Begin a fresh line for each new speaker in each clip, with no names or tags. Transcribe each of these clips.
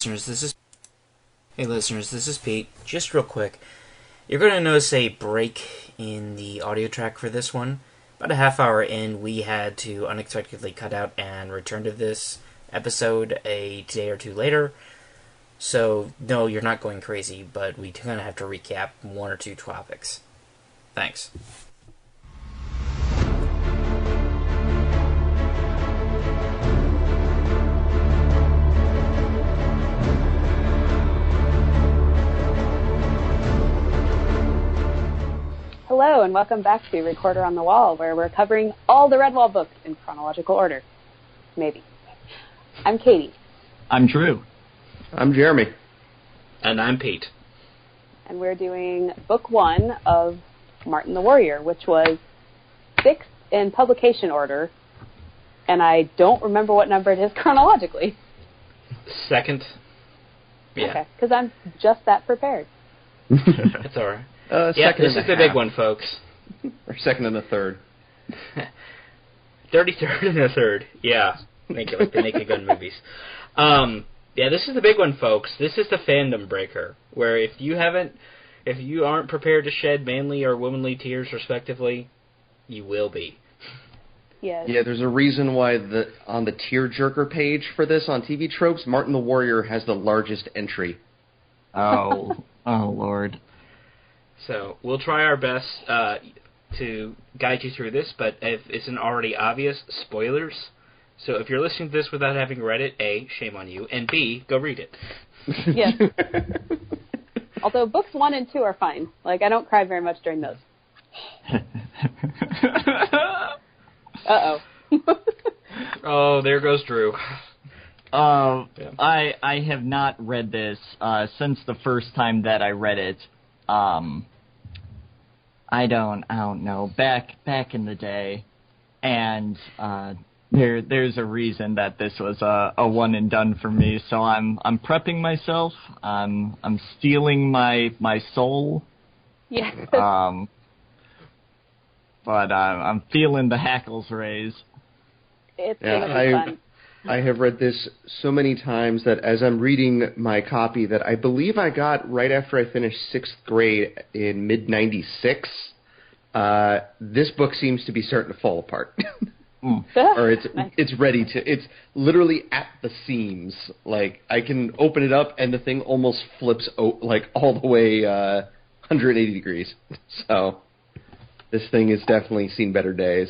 listeners, this is Pete. Just real quick, you're going to notice a break in the audio track for this one. About a half hour in, we had to unexpectedly cut out and return to this episode a day or two later. So, no, you're not going crazy, but we kind of have to recap one or two topics. Thanks.
Hello, and welcome back to Recorder on the Wall, where we're covering all the Redwall books in chronological order. Maybe. I'm Katie.
I'm Drew.
I'm Jeremy.
And I'm Pete.
And we're doing book one of Martin the Warrior, which was 6th in publication order, and I don't remember what number it is chronologically.
Second. Yeah.
Okay, because I'm just that prepared.
That's all right. Yeah, this is the big one, folks.
Or second and a third.
33rd and a third. Yeah. Make it like the Naked Gun movies. Yeah, this is the big one, folks. This is the fandom breaker, where if you aren't prepared to shed manly or womanly tears, respectively, you will be.
Yes.
Yeah, there's a reason why on the tearjerker page for this on TV Tropes, Martin the Warrior has the largest entry.
Oh Lord.
So we'll try our best to guide you through this, but if it's isn't already obvious, spoilers. So if you're listening to this without having read it, A, shame on you, and B, go read it.
Yes. Although books 1 and 2 are fine. Like, I don't cry very much during those. Uh-oh.
Oh, there goes Drew.
Yeah. I have not read this since the first time that I read it. I don't know, back in the day, and there's a reason that this was a one and done for me. So I'm prepping myself. I'm stealing my soul.
Yeah.
But I'm feeling the hackles raise.
It's gonna be fun.
I have read this so many times that as I'm reading my copy that I believe I got right after I finished 6th grade in mid-'96, this book seems to be starting to fall apart. Or it's ready to, it's literally at the seams. Like, I can open it up and the thing almost flips like all the way 180 degrees. So, this thing has definitely seen better days.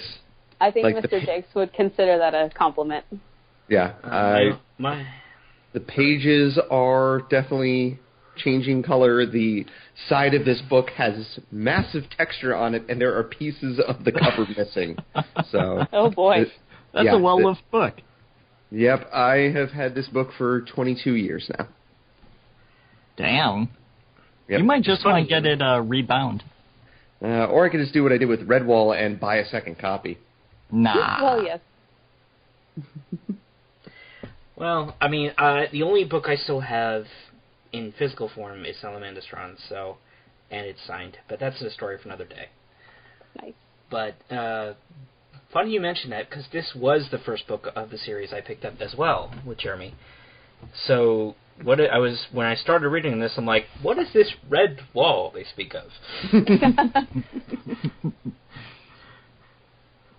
I think
like
Mr. Jakes would consider that a compliment.
Yeah, the pages are definitely changing color. The side of this book has massive texture on it, and there are pieces of the cover missing. So,
oh boy,
that's a well-loved book.
Yep, I have had this book for 22 years now.
Damn,
yep.
You might just want to get it rebound.
Or I could just do what I did with Redwall and buy a second copy.
Nah.
Well, yes.
Well, I mean, the only book I still have in physical form is Salamandastron, and it's signed. But that's a story for another day.
Nice.
But funny you mention that, because this was the first book of the series I picked up as well with Jeremy. So when I started reading this, I'm like, what is this red wall they speak of?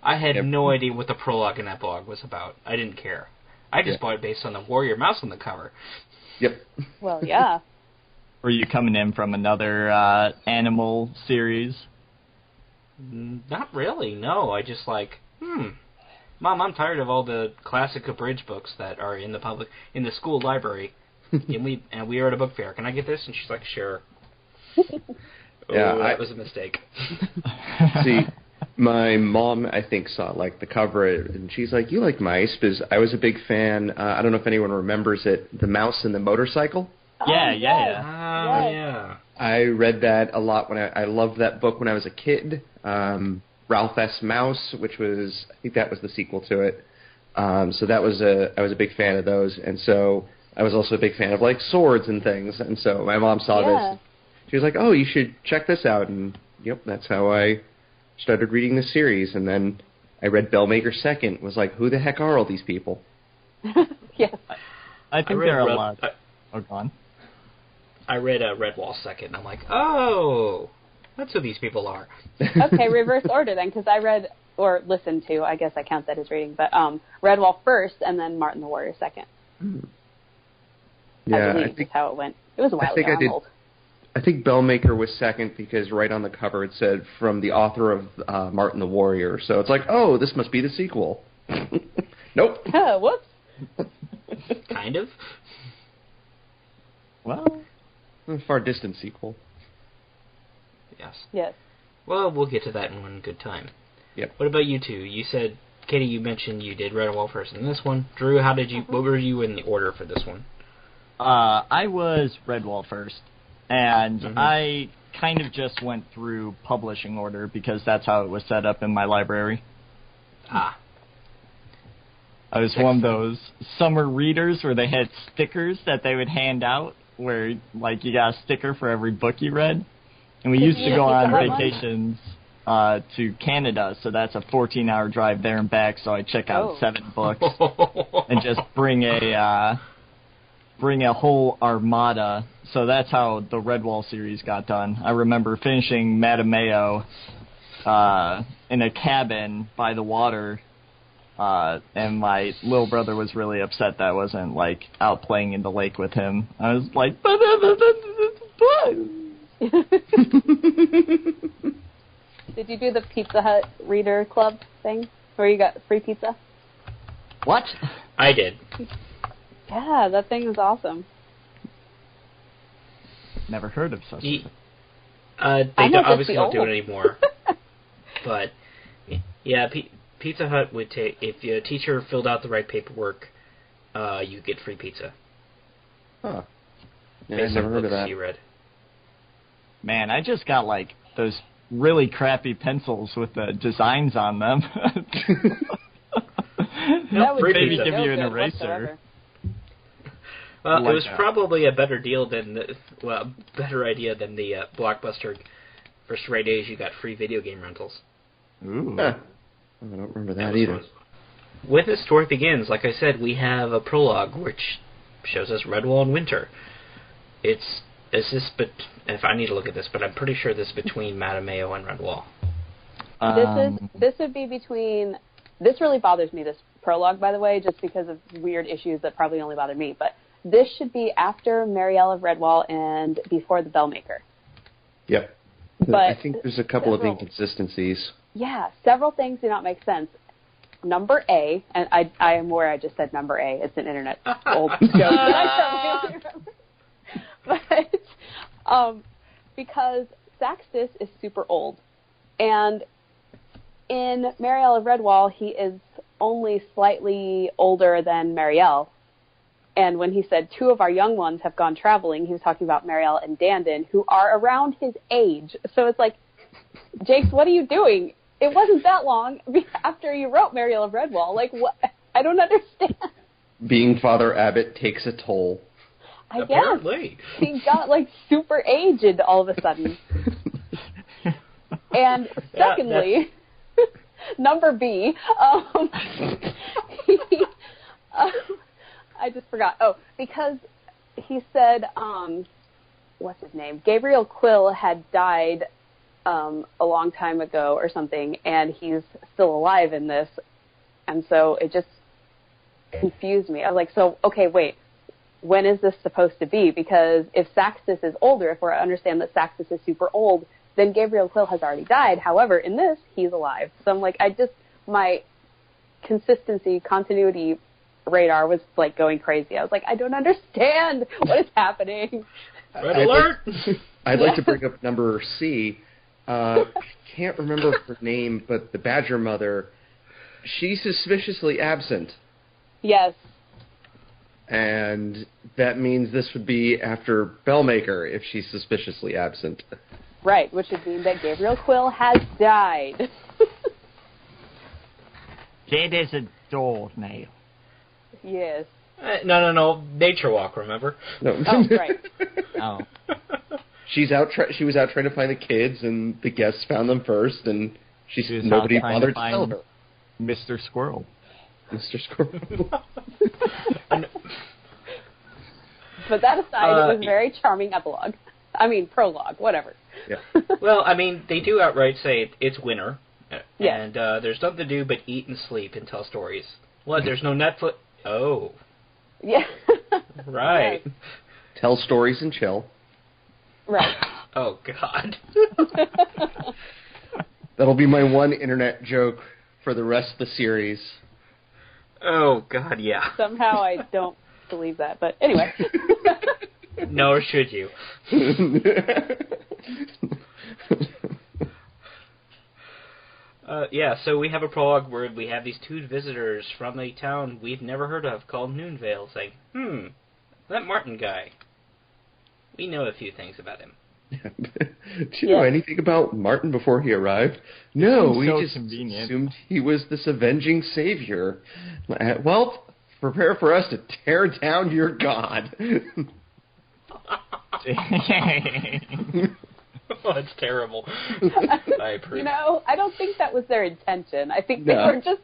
I had no idea what the prologue and epilogue was about. I didn't care. I just bought it based on the warrior mouse on the cover.
Yep.
Well, yeah.
Were you coming in from another animal series?
Not really, no. I just Mom, I'm tired of all the classic abridged books that are in the school library. and we are at a book fair. Can I get this? And she's like, sure.
Yeah,
that was a mistake.
See, my mom, I think, saw the cover, and she's like, "You like mice?" Because I was a big fan. I don't know if anyone remembers it, The Mouse and the Motorcycle.
Yeah.
Yeah.
I read that a lot when I loved that book when I was a kid. Ralph S. Mouse, which was, I think that was the sequel to it. So I was a big fan of those, and so I was also a big fan of swords and things. And so my mom saw this. She was like, "Oh, you should check this out." And yep, that's how I started reading this series, and then I read Bellmaker Second. Was like, who the heck are all these people?
Yes.
I think there are a lot. Oh, gone.
I read Redwall second, and I'm like, oh, that's who these people are.
Okay, reverse order then, because I read, or listened to, I guess I count that as reading, but Redwall first, and then Martin the Warrior second.
Yeah,
I believe is how it went. It was a while ago. I'm old.
I think Bellmaker was second because right on the cover it said from the author of Martin the Warrior. So it's like, oh, this must be the sequel. Nope.
Whoops.
Kind of.
Well,
A far distant sequel.
Yes.
Yes.
Well, we'll get to that in one good time.
Yep.
What about you two? You said, Katie, you mentioned you did Redwall first in this one. Drew, how did you? What were you in the order for this one?
I was Redwall first, and I kind of just went through publishing order because that's how it was set up in my library.
Ah.
I was one of those summer readers where they had stickers that they would hand out where, like, you got a sticker for every book you read. And we used to go on vacations to Canada, so that's a 14-hour drive there and back, so I check out 7 books and just bring a whole armada. So that's how the Redwall series got done. I remember finishing Matameo in a cabin by the water, and my little brother was really upset that I wasn't, like, out playing in the lake with him. I was like,
Did you do the Pizza Hut Reader Club thing where you got free pizza?
What?
I did.
Yeah, that thing is awesome.
Never heard of such a thing.
They obviously don't do it anymore. But, yeah, Pizza Hut would take, if your teacher filled out the right paperwork, you get free pizza.
Huh. Yeah, I've never heard of that.
You read.
Man, I just got, like, those really crappy pencils with the designs on them.
That would
maybe give you an eraser.
Whatsoever.
Well, it was probably a better deal than better idea than the Blockbuster. For straight A's, you got free video game rentals.
Ooh.
I don't remember that either.
When the story begins, like I said, we have a prologue which shows us Redwall in winter. If I need to look at this, but I'm pretty sure this is between Matameo and Redwall.
This would be between. This really bothers me. This prologue, by the way, just because of weird issues that probably only bother me. But this should be after Marielle of Redwall and before the Bellmaker.
Yep.
But
I think there's a couple of inconsistencies.
Yeah, several things do not make sense. Number A, and I am aware I just said number A. It's an internet old joke that I don't really remember. But because Saxtus is super old, and in Marielle of Redwall, he is only slightly older than Marielle. And when he said 2 of our young ones have gone traveling, he was talking about Marielle and Dandon, who are around his age. So it's like, Jakes, what are you doing? It wasn't that long after you wrote Marielle of Redwall. Like, what? I don't understand.
Being Father Abbott takes a toll.
I
Apparently.
guess. He got, like, super aged all of a sudden. And secondly, number B, I just forgot. Oh, because he said, what's his name? Gabriel Quill had died a long time ago or something, and he's still alive in this. And so it just confused me. I was like, so, okay, wait, when is this supposed to be? Because if Saxtus is older, if we understand that Saxtus is super old, then Gabriel Quill has already died. However, in this, he's alive. So I'm like, my continuity radar was like going crazy. I was like, I don't understand what is happening.
Red alert!
I'd like to bring up number C. Can't remember her name, but the Badger Mother, she's suspiciously absent.
Yes.
And that means this would be after Bellmaker if she's suspiciously absent.
Right, which would mean that Gabriel Quill has died.
Dead as a doornail.
Yes.
No. Nature Walk, remember?
No.
Oh, right.
Oh.
She was out trying to find the kids, and the guests found them first, and nobody bothered to tell her.
Mr. Squirrel.
Mr. Squirrel.
But that aside, it was a very charming epilogue. I mean, prologue, whatever.
Yeah.
Well, I mean, they do outright say it's winter,
Yes.
and there's nothing to do but eat and sleep and tell stories. What, there's no Netflix? Oh.
Yeah.
Right.
Yes.
Tell stories and chill.
Right.
Oh, God.
That'll be my one internet joke for the rest of the series.
Oh, God, yeah.
Somehow I don't believe that, but anyway.
Nor should you. Yeah, so we have a prologue where we have these two visitors from a town we've never heard of called Noonvale saying, that Martin guy. We know a few things about him.
Do you know anything about Martin before he arrived? No, we
so
just
convenient.
assumed he was this avenging savior. Well, prepare for us to tear down your god.
Oh, it's terrible. I approve.
I don't think that was their intention. I think they were just,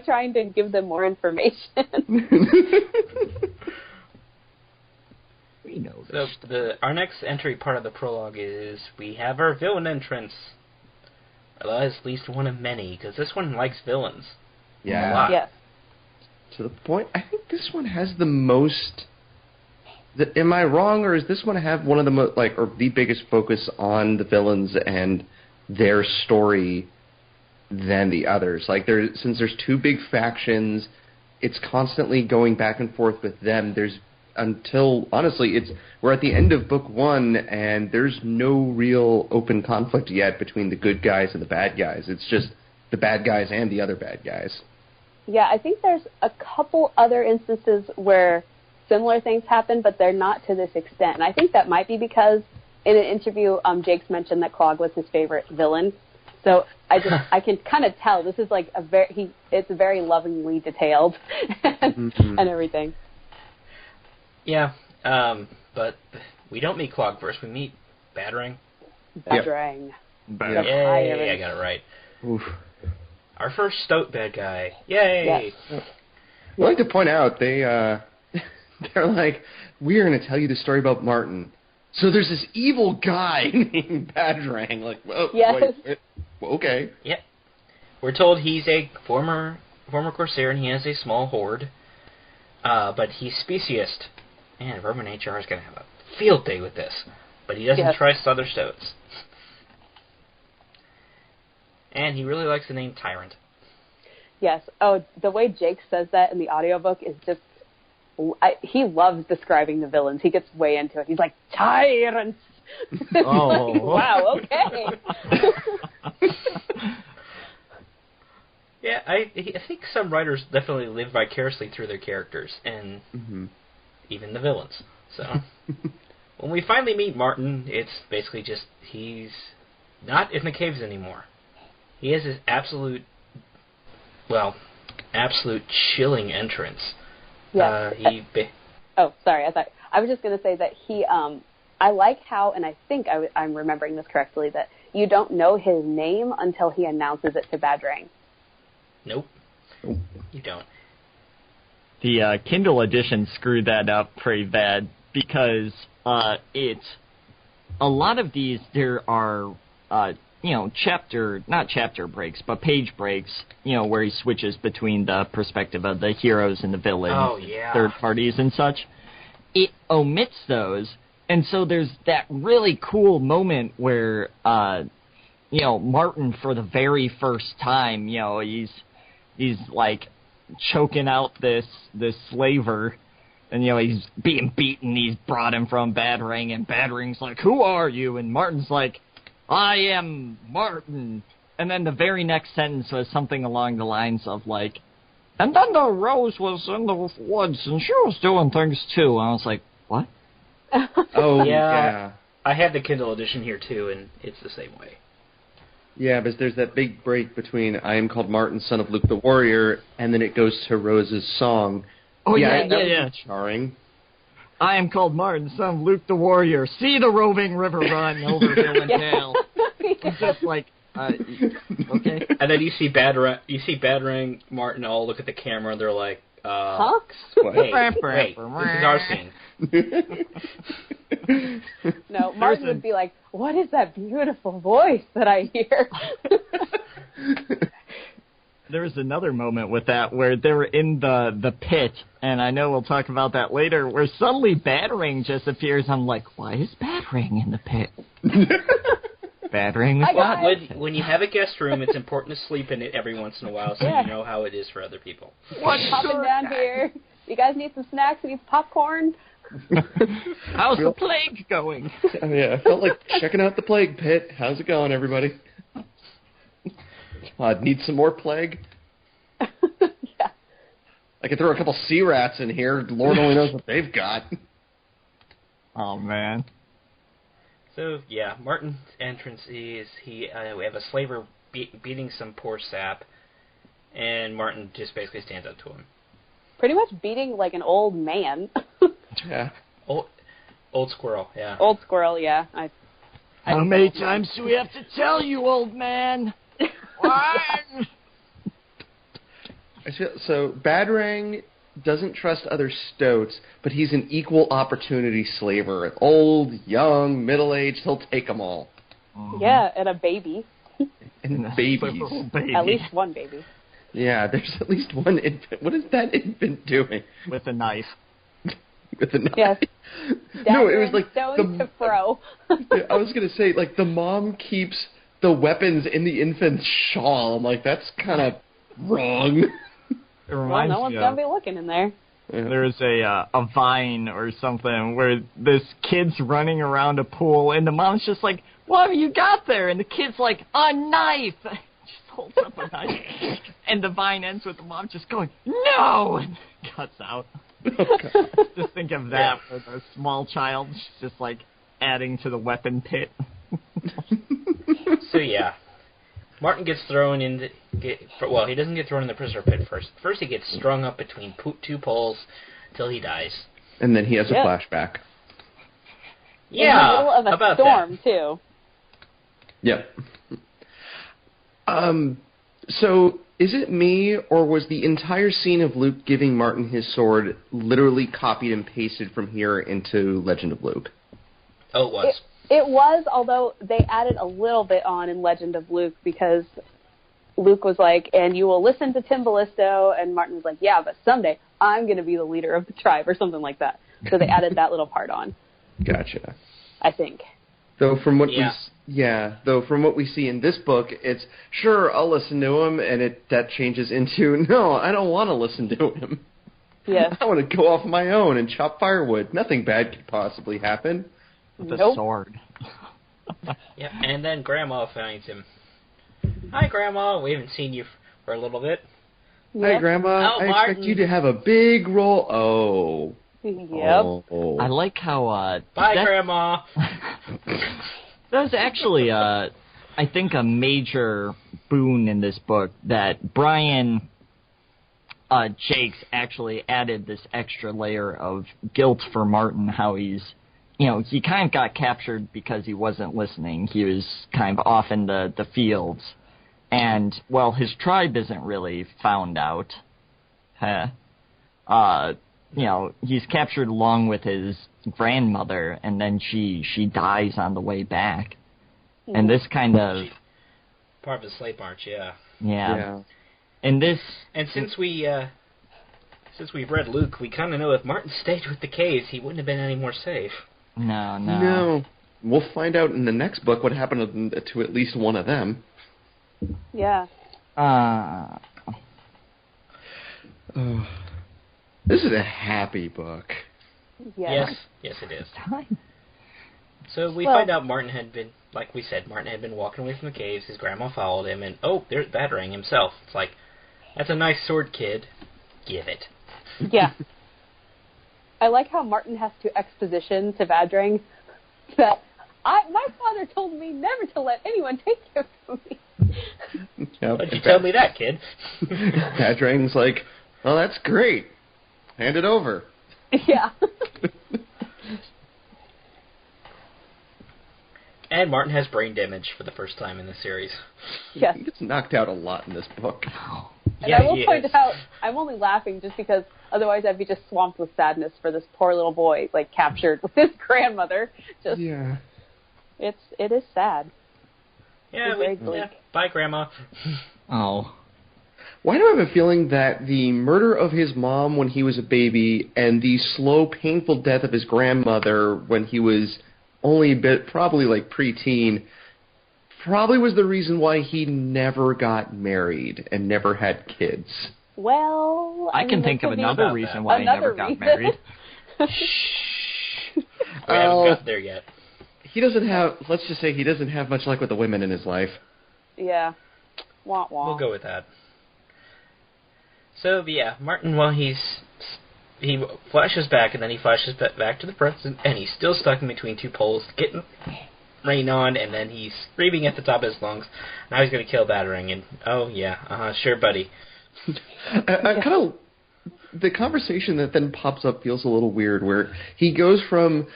trying to give them more information.
We know
So
this.
our next entry part of the prologue is we have our villain entrance. Well, at least one of many, because this one likes villains.
Yeah.
A lot.
Yes.
To the point, I think this one has the most... Am I wrong, or does this one have one of the most, or the biggest focus on the villains and their story than the others? Since there's two big factions, it's constantly going back and forth with them. Honestly, we're at the end of book one, and there's no real open conflict yet between the good guys and the bad guys. It's just the bad guys and the other bad guys.
Yeah, I think there's a couple other instances where similar things happen, but they're not to this extent. And I think that might be because in an interview, Jake's mentioned that Clogg was his favorite villain. So I can kind of tell this is like it's very lovingly detailed and everything.
Yeah, but we don't meet Clogg first. We meet Badrang.
Badrang.
Yep.
Yay, I got it right.
Oof.
Our first stout bad guy. Yay!
Yes.
I'd like to point out, they're like, we're going to tell you the story about Martin. So there's this evil guy named Badrang. Like, well,
yes.
wait, okay.
Yep. We're told he's a former Corsair and he has a small horde. But he's speciest. Man, Roman HR is going to have a field day with this. But he doesn't trust other stoats. And he really likes the name Tyrant.
Yes. Oh, the way Jake says that in the audiobook is just... he loves describing the villains. He gets way into it. He's like, Tyrant!
Oh.
Wow, okay.
Yeah, I think some writers definitely live vicariously through their characters, and even the villains. So, when we finally meet Martin, it's basically just he's not in the caves anymore. He has this absolute chilling entrance.
Yes. Oh, sorry. I was just going to say that he. I like how, and I think I'm remembering this correctly, that you don't know his name until he announces it to Badrang.
Nope. You don't.
The Kindle edition screwed that up pretty bad because it's a lot of these. There are not chapter breaks, but page breaks. Where he switches between the perspective of the heroes and the villains, third parties and such. It omits those, and so there's that really cool moment where Martin, for the very first time, he's like choking out this slaver, and he's being beaten. He's brought him from Badrang, and Badrang's like, "Who are you?" And Martin's like, "I am Martin." And then the very next sentence was something along the lines of like, "And then the Rose was in the woods, and she was doing things too." And I was like, "What?"
Oh yeah.
I have the Kindle edition here too, and it's the same way.
Yeah, but there's that big break between "I am called Martin, son of Luke the Warrior," and then it goes to Rose's song.
Oh
yeah.
yeah.
Charring.
I am called Martin, son of Luke the Warrior. See the roving river run over hill and dale. It's just like, okay.
And then you see Badrang, Martin all look at the camera, and they're like,
Huh?
Wait, this is our scene.
No, Martin would be like, what is that beautiful voice that I hear?
There was another moment with that where they were in the pit, and I know we'll talk about that later, where suddenly Badrang just appears. I'm like, why is Badrang in the pit? Badrang was not.
When you have a guest room, it's important to sleep in it every once in a while so you know how it is for other people.
What's popping down here? You guys need some snacks? Need popcorn?
How's the plague going?
Yeah, I felt like checking out the plague pit. How's it going, everybody? Need some more plague?
Yeah.
I could throw a couple sea rats in here. Lord only knows what they've got.
Oh, man.
So, yeah, Martin's entrance is we have a slaver beating some poor sap, and Martin just basically stands up to him.
Pretty much beating like an old man.
Yeah.
Old squirrel, yeah.
Old squirrel, yeah.
How many times do we have to tell you, old man? What?
So Badrang doesn't trust other stoats, but he's an equal opportunity slaver. Old, young, middle-aged, he'll take them all.
Yeah, and a baby.
And babies.
Baby.
At least one baby.
Yeah, there's at least one infant. What is that infant doing?
With a knife.
With a knife?
Yes.
No, it was like
stones to throw.
I was going to say, like, the mom keeps the weapons in the infant's shawl. I'm like, that's kind of wrong.
It reminds
no one's
me
going to be looking in there.
There's a vine or something where this kid's running around a pool, and the mom's just like, what have you got there? And the kid's like, a knife! Just holds up a knife. And the vine ends with the mom just going, no! And cuts out.
Oh,
Just think of that with a small child. She's just like adding to the weapon pit.
So yeah, Martin gets thrown in. He doesn't get thrown in the prisoner pit first. First, he gets strung up between two poles till he dies.
And then he has a flashback.
Yeah,
in the middle of a storm too.
Yep. So, is it me, or was the entire scene of Luke giving Martin his sword literally copied and pasted from here into Legend of Luke?
Oh, it was.
It was, although they added a little bit on in Legend of Luke, because Luke was like, and you will listen to Tim Ballisto, and Martin was like, yeah, but someday I'm going to be the leader of the tribe, or something like that. So they added that little part on.
Gotcha.
I think.
Though from what we see in this book, it's sure I'll listen to him, and that changes into no, I don't want to listen to him.
Yeah,
I want to go off my own and chop firewood. Nothing bad could possibly happen.
With a sword.
Yeah, and then Grandma finds him. Hi, Grandma. We haven't seen you for a little bit.
Hi, Grandma.
Oh,
I
Martin.
expect you to have a big role. Oh.
Yep.
Oh.
I like how...
Bye, Grandma.
That was actually, I think, a major boon in this book, that Brian Jakes actually added this extra layer of guilt for Martin, how he's, he kind of got captured because he wasn't listening. He was kind of off in the fields. And, well, his tribe isn't really found out. He's captured along with his grandmother, and then she dies on the way back. And this kind of...
Part of the slave march, yeah.
Yeah. And this...
And since we've read Luke, we kind of know if Martin stayed with the caves, he wouldn't have been any more safe.
No.
We'll find out in the next book what happened to at least one of them.
Yeah.
This is a happy book.
Yes,
it is. So we find out Martin had been, like we said, walking away from the caves. His grandma followed him, and there's Badrang himself. It's like, that's a nice sword, kid. Give it.
Yeah. I like how Martin has to exposition to Badrang that my father told me never to let anyone take him from me.
Why'd you tell me that, kid?
Badrang's like, well, that's great. Hand it over.
Yeah.
And Martin has brain damage for the first time in the series.
Yes.
He gets knocked out a lot in this book.
And I will point out, I'm only laughing just because otherwise I'd be just swamped with sadness for this poor little boy, like, captured with his grandmother. Just,
Yeah.
it is sad.
Yeah, bye, Grandma.
Oh.
Why do I have a feeling that the murder of his mom when he was a baby and the slow, painful death of his grandmother when he was only a bit, probably like preteen, probably was the reason why he never got married and never had kids?
Well,
I can think of another reason why he never got married.
We haven't got there yet.
He doesn't have, let's just say he doesn't have much luck with the women in his life.
Yeah. Wah, wah.
We'll go with that. So, yeah, Martin, while he flashes back, and then he flashes back to the present, and he's still stuck in between two poles, getting rain on, and then he's screaming at the top of his lungs. Now he's going to kill Badrang, and, oh, yeah, sure, buddy.
I kind of, the conversation that then pops up feels a little weird, where he goes from,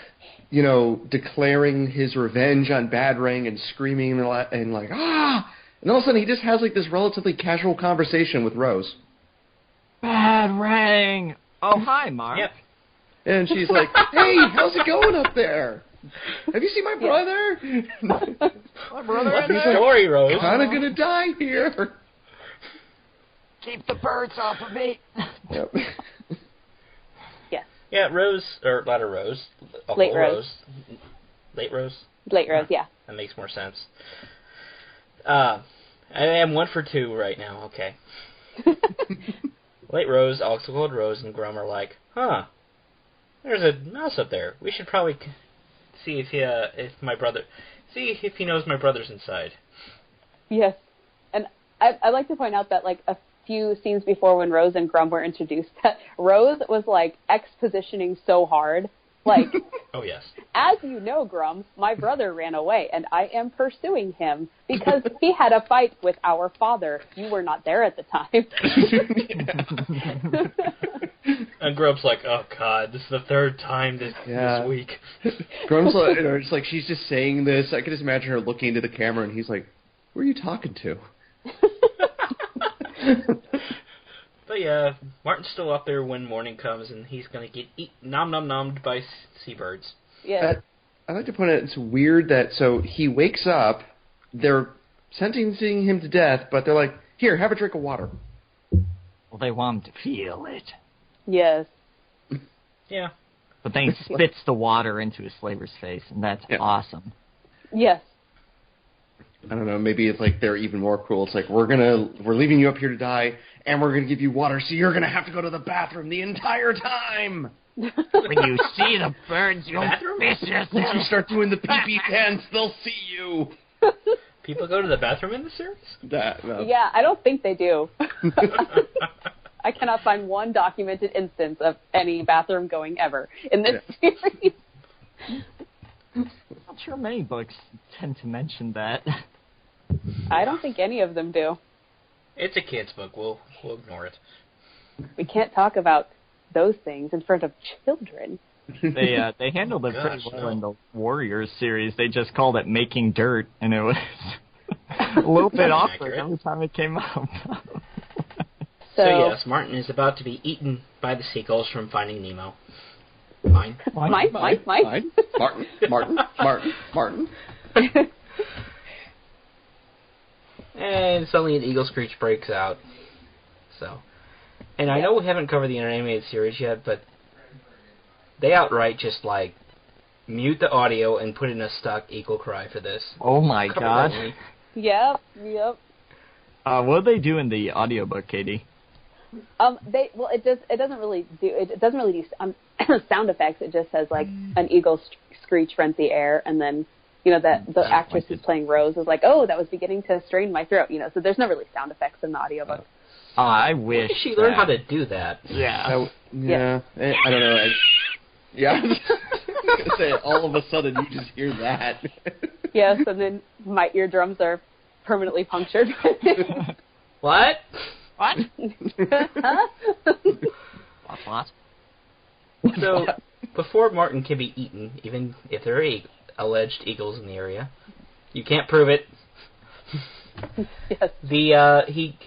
you know, declaring his revenge on Badrang and screaming and like, ah! And all of a sudden he just has like this relatively casual conversation with Rose.
Badrang! Oh, hi, Mark.
Yep.
And she's like, hey, how's it going up there? Have you seen my brother?
My brother.
What's the story, Rose?
Kind of gonna die here.
Keep the birds off of me.
Yep.
Yeah, Rose, or not a Rose.
Late Rose.
Late Rose?
Late Rose, yeah.
That makes more sense. I am 1 for 2 right now, okay. Late Rose, also called Rose, and Grum are like, huh, there's a mouse up there. We should probably see if he knows my brother's inside.
Yes. And I'd like to point out that, like, a few scenes before when Rose and Grum were introduced, that Rose was, like, expositioning so hard. Like,
oh, yes.
As you know, Grum, my brother ran away, and I am pursuing him because he had a fight with our father. You were not there at the time.
And Grum's like, oh, God, this is the 3rd time this week.
Grum's like, you know, it's like she's just saying this. I can just imagine her looking into the camera, and he's like, who are you talking to?
But yeah, Martin's still up there when morning comes, and he's going to get nom-nom-nommed by seabirds.
Yeah.
I'd like to point out it's weird that, so he wakes up, they're sentencing him to death, but they're like, here, have a drink of water.
Well, they want him to feel it.
Yes.
Yeah.
But then he spits the water into his slaver's face, and that's awesome.
Yes.
I don't know, maybe it's like they're even more cruel. It's like, we're leaving you up here to die, and we're going to give you water, so you're going to have to go to the bathroom the entire time.
When you see the birds, you'll miss yourself.
Once you start doing the pee-pee dance, they'll see you.
People go to the bathroom in the series?
Yeah, I don't think they do. I cannot find one documented instance of any bathroom going ever in this series.
I'm not sure many books tend to mention that.
I don't think any of them do.
It's a kid's book. We'll ignore it.
We can't talk about those things in front of children.
They handled it pretty well in the Warriors series. They just called it Making Dirt, and it was a little bit awkward every time it came up.
So yes, Martin is about to be eaten by the seagulls from Finding Nemo. Mine.
Martin.
And suddenly an eagle screech breaks out. So, and I know we haven't covered the animated series yet, but they outright just like mute the audio and put in a stock eagle cry for this.
Oh my god.
Yep.
What do they do in the audiobook, Katie?
It doesn't really do sound effects. It just says like an eagle screech rent the air, and then that the actress who's playing Rose is like, oh, that was beginning to strain my throat. So there's no really sound effects in the audiobook.
I wish
she learned how to do that.
Yeah.
I don't know. I was going to say, all of a sudden you just hear that.
Yes, and then my eardrums are permanently punctured.
What?
What? What?
So, before Martin can be eaten, even if there are alleged eagles in the area, you can't prove it.
Yes.
He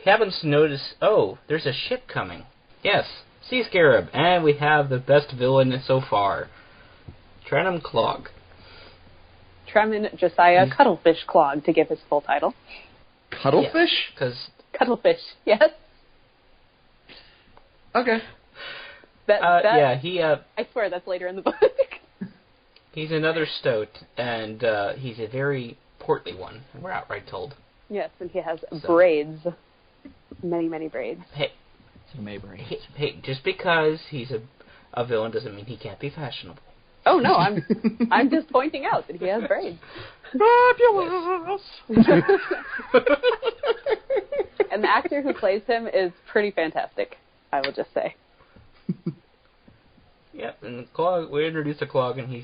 happens to notice, oh, there's a ship coming. Yes, Sea Scarab, and we have the best villain so far, Tyrant Clogg.
Tremin Josiah Cuttlefish Clogg, to give his full title.
Cuttlefish?
Because
Cuttlefish, yes.
Okay.
he
I swear that's later in the book.
he's another stoat, and he's a very portly one. We're outright told.
Yes, and he has braids, many, many braids.
Hey,
So many braids.
hey, just because he's a villain doesn't mean he can't be fashionable.
Oh no, I'm just pointing out that he has braids.
Fabulous!
And the actor who plays him is pretty fantastic, I will just say.
Yep, and Clogg, we introduce a Clogg, and he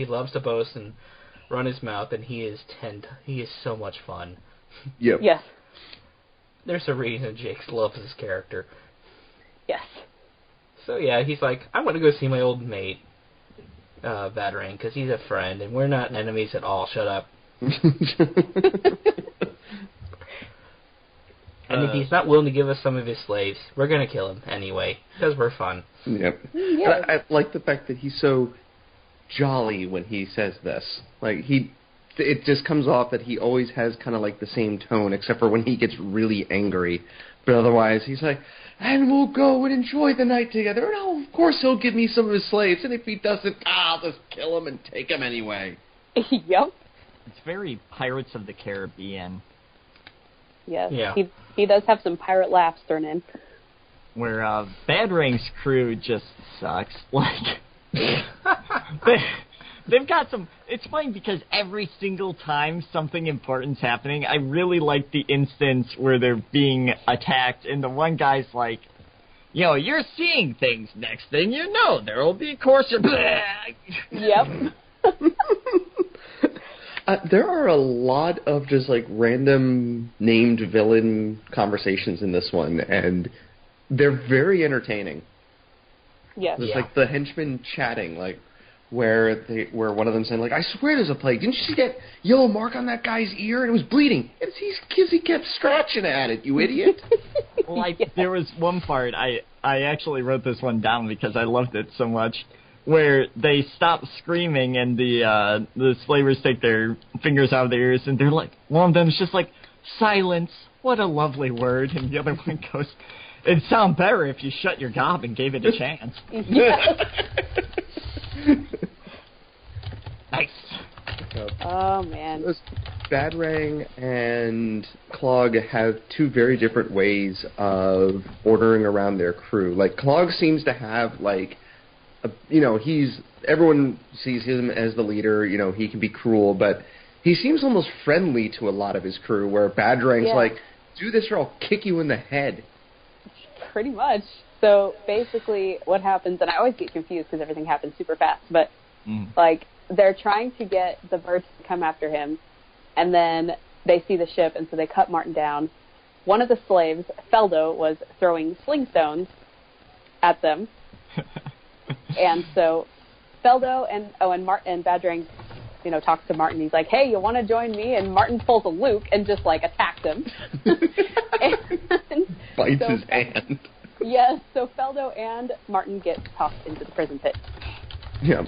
loves to boast and run his mouth, and he is so much fun.
Yep.
Yes.
There's a reason Jake loves this character.
Yes.
So yeah, he's like, I'm gonna go see my old mate, Badrang, because he's a friend, and we're not enemies at all. Shut up. And if he's not willing to give us some of his slaves, we're gonna kill him anyway, because we're fun.
Yep.
Yes.
I like the fact that he's so jolly when he says this. Like, it just comes off that he always has kind of like the same tone, except for when he gets really angry. But otherwise, he's like, and we'll go and enjoy the night together. And oh, of course he'll give me some of his slaves. And if he doesn't, I'll just kill him and take him anyway.
Yep.
It's very Pirates of the Caribbean,
Yes.
Yeah.
He does have some pirate laughs thrown in.
where Badrang's crew just sucks. Like, they've got some... It's funny because every single time something important's happening, I really like the instance where they're being attacked, and the one guy's like, you know, you're seeing things. Next thing you know, there will be courser.
Yep.
There are a lot of just like random named villain conversations in this one, and they're very entertaining.
Yes.
There's like the henchmen chatting, like where one of them saying, like, I swear there's a plague. Didn't you see that yellow mark on that guy's ear? And it was bleeding. It's because he kept scratching at it, you idiot.
Like, there was one part, I actually wrote this one down because I loved it so much, where they stop screaming and the slavers take their fingers out of their ears, and they're like, one of them's just like, silence, what a lovely word, and the other one goes, it'd sound better if you shut your gob and gave it a chance. Nice.
Oh, man.
Badrang and Clogg have two very different ways of ordering around their crew. Like, Clogg seems to have, like, everyone sees him as the leader, he can be cruel, but he seems almost friendly to a lot of his crew, where Badrang's like, do this or I'll kick you in the head.
Pretty much. So, basically, what happens, and I always get confused because everything happens super fast, but, like, they're trying to get the birds to come after him, and then they see the ship, and so they cut Martin down. One of the slaves, Feldo, was throwing sling stones at them. And so Feldo and Badrang, talks to Martin. He's like, hey, you want to join me? And Martin pulls a Luke and just, like, attacks him.
Bites his hand.
Yes, so Feldo and Martin get tossed into the prison pit.
Yeah.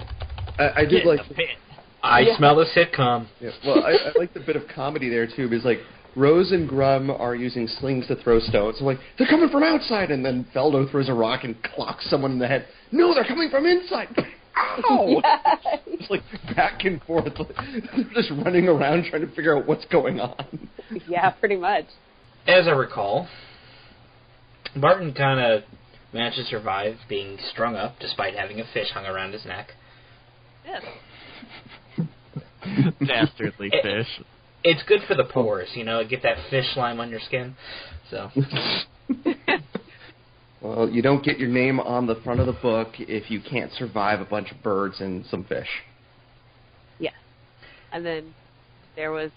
I did like...
I smell the sitcom.
Yeah, well, I like the bit of comedy there, too, because, like, Rose and Grum are using slings to throw stones. I'm like, they're coming from outside, and then Feldo throws a rock and clocks someone in the head. No, they're coming from inside. Ow!
Yes.
It's like back and forth. They're just running around trying to figure out what's going on.
Yeah, pretty much.
As I recall, Martin kind of managed to survive being strung up despite having a fish hung around his neck.
Yes.
Dastardly fish.
It's good for the pores, get that fish slime on your skin. So.
Well, you don't get your name on the front of the book if you can't survive a bunch of birds and some fish.
Yeah. And then there was...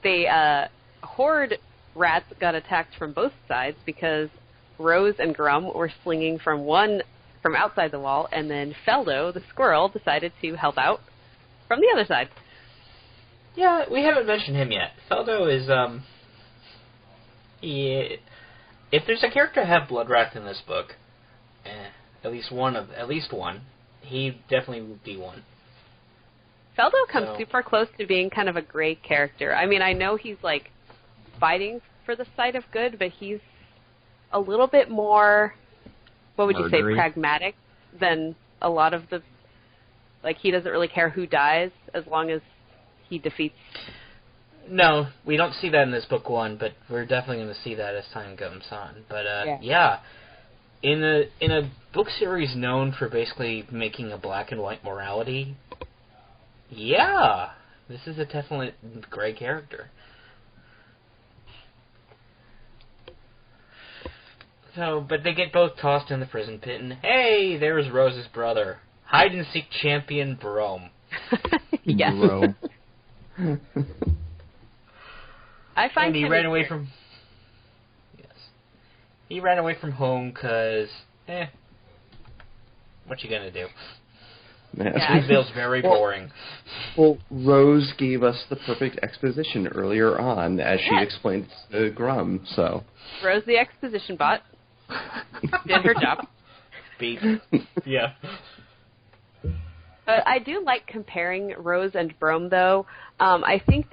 The horde rats got attacked from both sides because Rose and Grum were slinging from outside the wall, and then Feldo, the squirrel, decided to help out from the other side.
Yeah, we haven't mentioned him yet. Feldo is, if there's a character to have blood wrath in this book, at least one, he definitely would be one.
Feldo comes super close to being kind of a gray character. I mean, I know he's, like, fighting for the side of good, but he's a little bit more, what would you say, pragmatic than a lot of the, like, he doesn't really care who dies as long as he defeats.
No, we don't see that in this book one, but we're definitely going to see that as time goes on. But, yeah. In a book series known for basically making a black and white morality, yeah, this is a definite gray character. So, but they get both tossed in the prison pit, and hey, there's Rose's brother, hide-and-seek champion Brome.
Yes.
Brome.
I find
and he ran away from... Yes. He ran away from home because, what you gonna do?
Yeah.
It feels very boring.
Well, Rose gave us the perfect exposition earlier on, as she explained to Grum, so...
Rose the exposition bot did her job.
Beat. Yeah.
But I do like comparing Rose and Brome, though. I think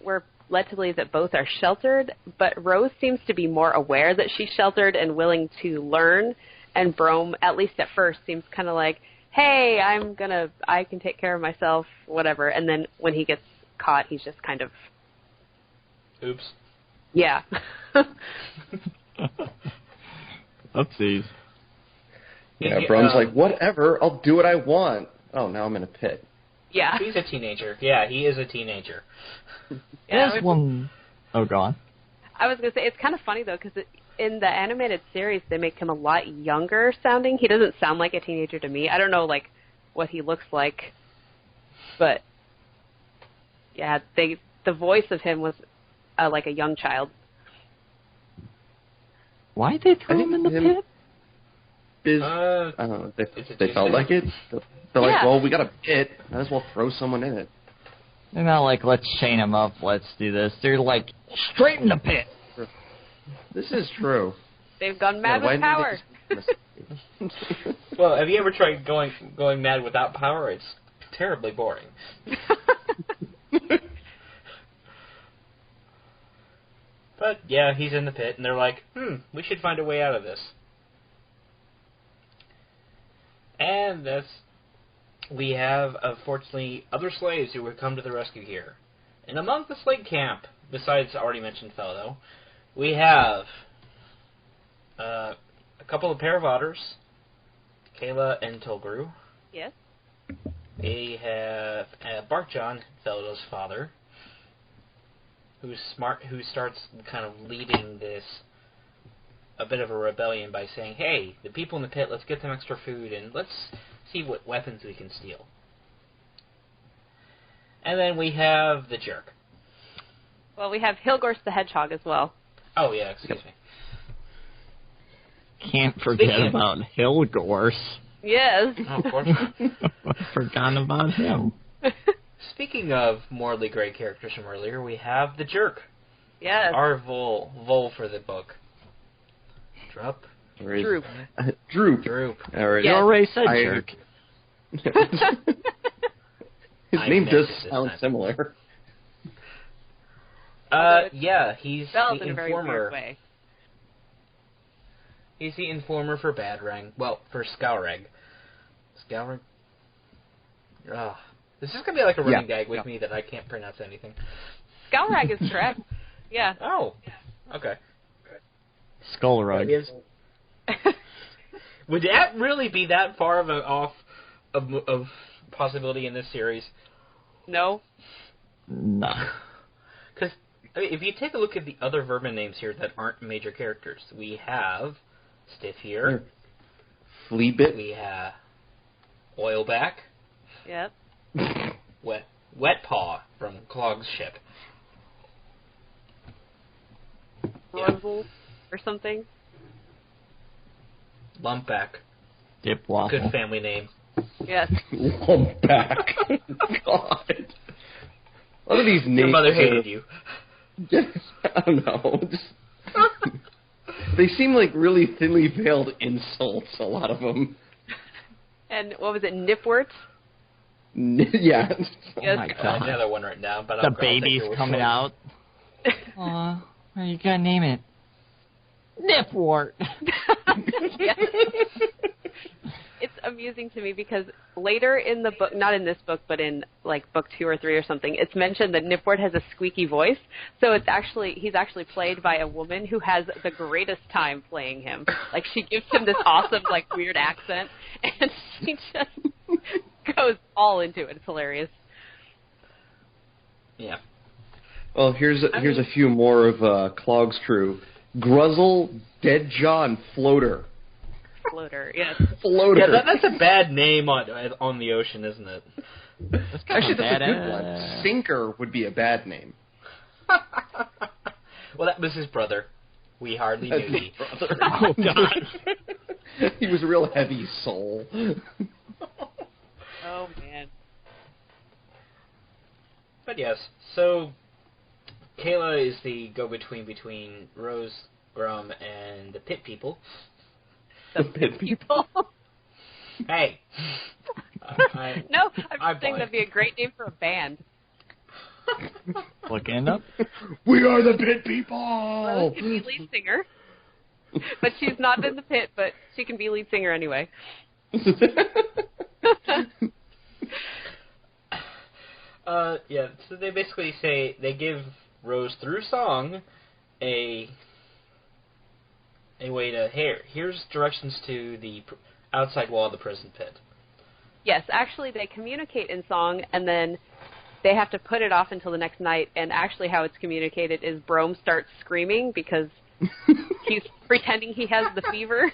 we're led to believe that both are sheltered, but Rose seems to be more aware that she's sheltered and willing to learn, and Brome, at least at first, seems kind of like, hey, I can take care of myself, whatever. And then when he gets caught, he's just kind of...
Oops.
Yeah.
Oopsies.
Yeah, Brome's like, whatever, I'll do what I want. Oh, now I'm in a pit.
Yeah.
He's a teenager. Yeah, he is a teenager.
There's one... Oh, go on.
I was going to say, it's kind of funny, though, because in the animated series, they make him a lot younger sounding. He doesn't sound like a teenager to me. I don't know, like, what he looks like. But, yeah, the voice of him was like a young child.
Why'd they throw him in the pit?
I don't know. They felt like it. They're like, well, we got a pit. Might as well throw someone in it.
They're not like, let's chain him up, let's do this. They're like, straight in the pit.
This is true.
They've gone mad with power.
Well, have you ever tried going mad without power? It's terribly boring. But, yeah, he's in the pit, and they're like, we should find a way out of this. And we have, unfortunately, other slaves who would come to the rescue here. And among the slave camp, besides already mentioned Fellow, we have a pair of otters, Kayla and Tolgru.
Yes.
They have Barkjohn, Fellows' father, who's smart, who starts kind of leading a bit of a rebellion by saying, hey, the people in the pit, let's get them extra food, and let's see what weapons we can steal. And then we have the jerk.
Well, we have Hilgorst the Hedgehog as well.
Oh, yeah, excuse me.
Can't forget about Hilgorst.
Yes.
Oh, of course.
Forgotten about him.
Speaking of morally gray characters from earlier, we have the jerk.
Yes.
Our Vol for the book. Droop.
Droop. Right.
You already said jerk.
His name does sound similar.
Yeah, he's the
in a very weird
informer.
way.
He's the informer for Badrang. Well, for Skalreg. Skalreg? Ugh. This is going to be like a running gag with me that I can't pronounce anything.
Skalrag is correct. Yeah.
Oh. Okay.
Skullrug.
Would that really be that far of of possibility in this series?
No.
No.
Because if you take a look at the other vermin names here that aren't major characters, we have Stiff here.
Fleabit.
We have Oilback.
Yep.
Wet Paw from Clogg's ship.
Ruzzle or something.
Lumpback.
Dip Waffle.
Good family name.
Yes.
Lumpback. God. A lot of these names.
Your mother hated you.
I don't know. They seem like really thinly veiled insults, a lot of them.
And what was it, Nipwort?
Yeah.
Oh my
I have
god.
another one right now, but
The
I'll take
baby's
your word
coming
for it.
out. Aw, well, you gotta name it Nipwort.
Yes. It's amusing to me because later in the book, not in this book, but in like book 2 or 3 or something, it's mentioned that Nipwort has a squeaky voice. So he's actually played by a woman who has the greatest time playing him. Like she gives him this awesome, like weird accent, and she just goes all into it. It's hilarious.
Yeah.
Well, here's a few more of Clogg's crew. Gruzzle, Dead Jaw, and Floater.
Floater, yes.
Floater.
Yeah, that's a bad name on the ocean, isn't it?
Actually, that's a good
badass.
one. Sinker would be a bad name.
Well, that was his brother. We hardly knew thee.
Oh god.
He was a real heavy soul.
Oh man.
But yes, so Kayla is the go-between between Rose, Grum, and the Pit People.
The Pit People.
Hey.
No, I'm
I
just saying
buy
that'd be a great name for a band.
Looking up.
We are the Pit
Rose
People!
can be lead singer, but she's not in the pit, but she can be lead singer anyway.
Yeah, so they basically say, they give Rose, through song, a way to, here's directions to the outside wall of the prison pit.
Yes, actually they communicate in song, and then they have to put it off until the next night, and actually how it's communicated is Brome starts screaming because he's pretending he has the fever.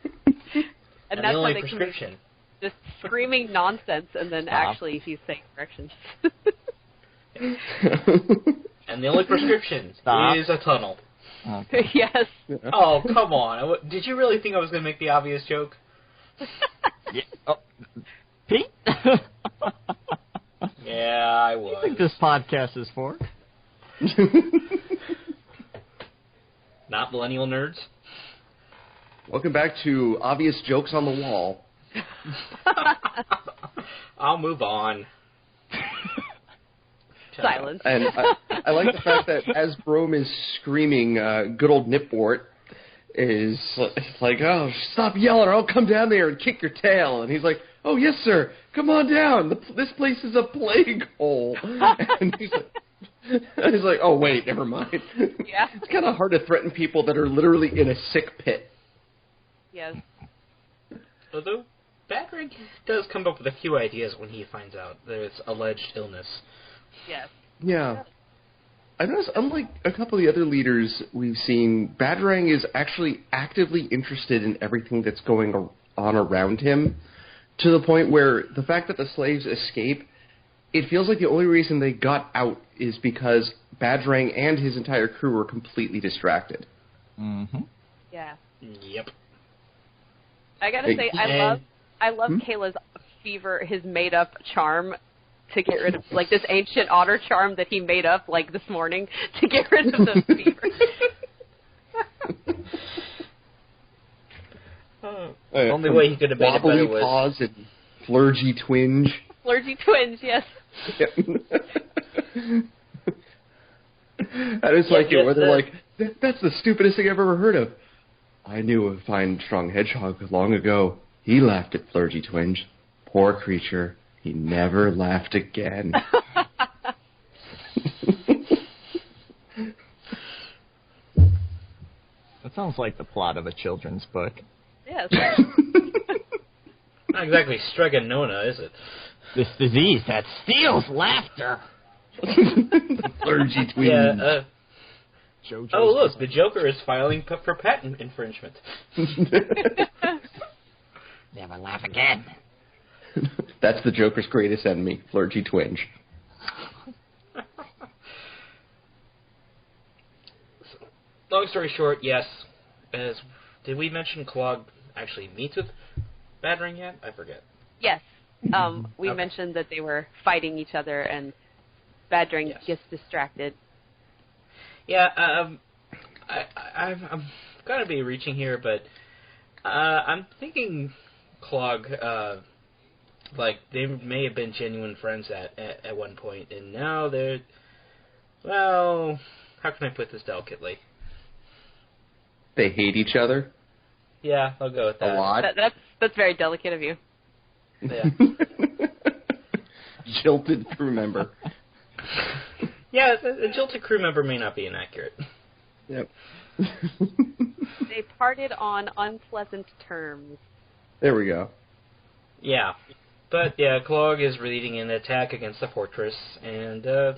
And that's
the
how
only
they
prescription.
just screaming nonsense, and then actually he's saying directions.
And the only prescription
Stop.
is a tunnel.
Okay.
Yes.
Oh, come on. Did you really think I was going to make the obvious joke?
Yeah. Oh. Pete?
Yeah, I
What do you
was.
think this podcast is for?
Not millennial nerds?
Welcome back to Obvious Jokes on the Wall.
I'll move on.
Silence.
And I like the fact that as Brome is screaming, good old Nipwort is like, oh, stop yelling or I'll come down there and kick your tail. And he's like, oh, yes, sir, come on down. This place is a plague hole. And he's like, oh, wait, never mind.
Yeah.
It's kind of hard to threaten people that are literally in a sick pit.
Yes.
Although, Badrang does come up with a few ideas when he finds out there's alleged illness.
Yes.
Yeah. I noticed, unlike a couple of the other leaders we've seen, Badrang is actually actively interested in everything that's going on around him, to the point where the fact that the slaves escape, it feels like the only reason they got out is because Badrang and his entire crew were completely distracted.
Mm-hmm.
Yeah.
Yep.
I gotta say, I love Kayla's fever, his made-up charm to get rid of, like, this ancient otter charm that he made up, like, this morning to get rid of the fever.
Only way he could have made it better was...
Paws and flurgy twinge.
Flurgy twins, yes.
I just like it, where they're
the-
like, that's the stupidest thing I've ever heard of. I knew a fine, strong hedgehog long ago. He laughed at flurgy twinge. Poor creature. He never laughed again.
That sounds like the plot of a children's book.
Yes.
Not exactly Stregonona, is it?
This disease that steals laughter.
Flurgy twinge.
Yeah,
JoJo's
oh, look, the Joker is filing for patent infringement.
Never laugh again.
That's the Joker's greatest enemy, flurgy twinge.
Long story short, yes. Did we mention Clogg actually meets with Badrang yet? I forget.
Yes. We
Okay.
mentioned that they were fighting each other, and Badrang gets distracted.
Yeah, I'm gonna be reaching here, but I'm thinking Clogg, like, they may have been genuine friends at one point, and now they're, well, how can I put this delicately?
They hate each other?
Yeah, I'll go with that.
A lot?
That's very delicate of you.
Yeah.
Jilted crew member.
Yeah, a jilted crew member may not be inaccurate.
Yep.
They parted on unpleasant terms.
There we go.
Yeah. But, yeah, Clogg is leading an attack against the fortress, and it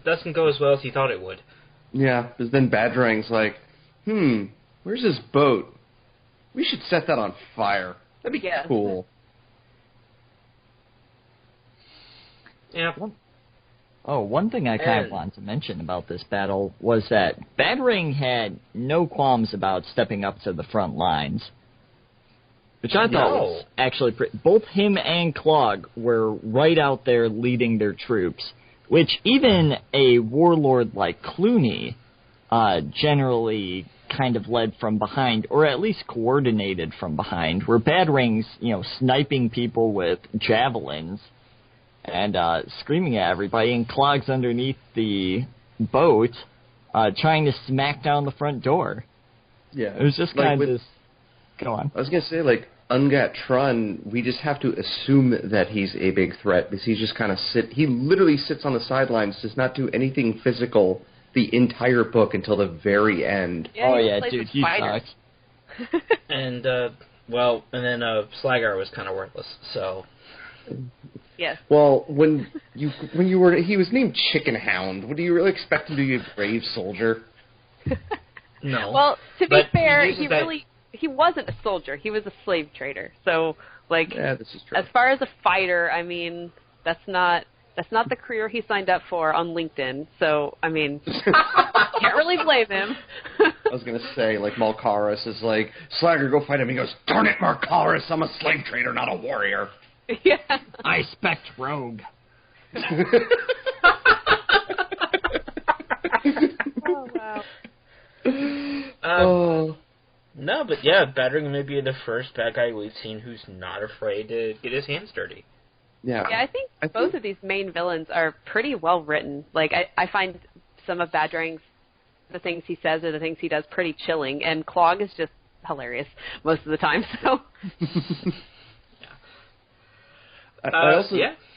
doesn't go as well as he thought it would.
Yeah, because then Badrang's like, where's his boat? We should set that on fire. That'd be cool.
Yeah.
Oh, one thing I kind of wanted to mention about this battle was that Badrang had no qualms about stepping up to the front lines, which I thought was actually both him and Clogg were right out there leading their troops, which even a warlord like Clooney generally kind of led from behind, or at least coordinated from behind, where Badrang's, sniping people with javelins and screaming at everybody, and Clogg's underneath the boat trying to smack down the front door.
Yeah.
It was just kind of this... Go on.
I was going to say, like, Ungat Trun, we just have to assume that he's a big threat, because he's just kind of he literally sits on the sidelines, does not do anything physical the entire book until the very end.
Yeah,
dude, he sucks.
And, and then Slagar was kind of worthless, so...
Yes.
Well, he was named Chicken Hound. What do you really expect him to be, a brave soldier?
No.
Well, to be fair,
he
he wasn't a soldier. He was a slave trader. So, like,
yeah, this is true.
As far as a fighter, I mean, that's not the career he signed up for on LinkedIn. So, I mean, can't really blame him.
I was going to say, like, Malkaris is like, Slagar, go fight him. He goes, darn it, Malkaris, I'm a slave trader, not a warrior.
Yeah.
I spect rogue.
Oh, wow.
No, but yeah, Badrang may be the first bad guy we've seen who's not afraid to get his hands dirty.
Yeah.
Yeah, I think both of these main villains are pretty well written. Like, I find some of Badrang's, the things he says or the things he does, pretty chilling, and Clogg is just hilarious most of the time, so...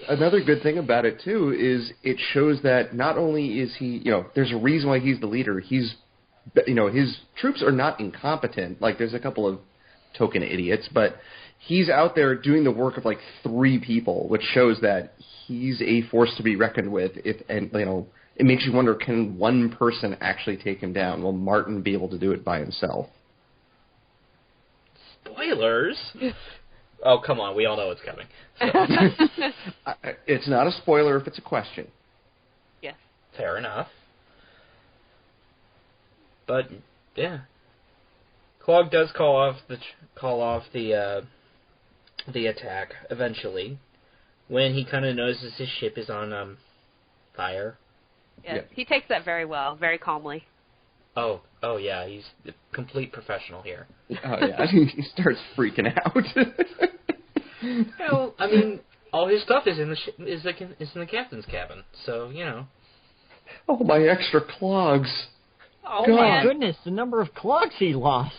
Another good thing about it, too, is it shows that not only is he, there's a reason why he's the leader. He's, his troops are not incompetent. Like, there's a couple of token idiots, but he's out there doing the work of, like, 3 people, which shows that he's a force to be reckoned with. It makes you wonder, can one person actually take him down? Will Martin be able to do it by himself?
Spoilers? Oh, come on. We all know what's coming. So.
It's not a spoiler if it's a question.
Yes.
Fair enough. But, yeah. Clogg does call off the attack eventually when he kind of notices his ship is on fire.
Yes.
Yeah.
He takes that very well, very calmly.
Oh yeah, he's a complete professional here.
Oh yeah, he starts freaking out.
Well, I mean, all his stuff is in the captain's cabin, so
Oh, my extra clogs!
Oh
God.
my goodness, the number of clogs he lost.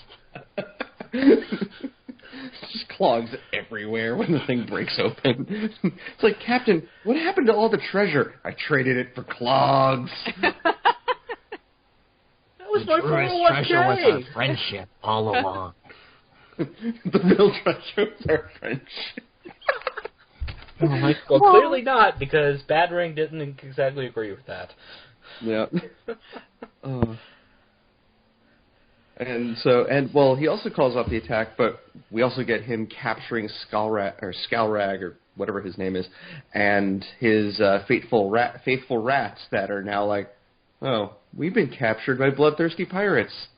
Just clogs everywhere when the thing breaks open. It's like, Captain, what happened to all the treasure? I traded it for clogs.
That was my
truest
401k.
treasure was our friendship all along.
The real treasure was our friendship.
Well, clearly not, because Badrang didn't exactly agree with that.
Yeah. And he also calls off the attack, but we also get him capturing Skalrag, or whatever his name is, and his faithful rats that are now like, oh, we've been captured by bloodthirsty pirates.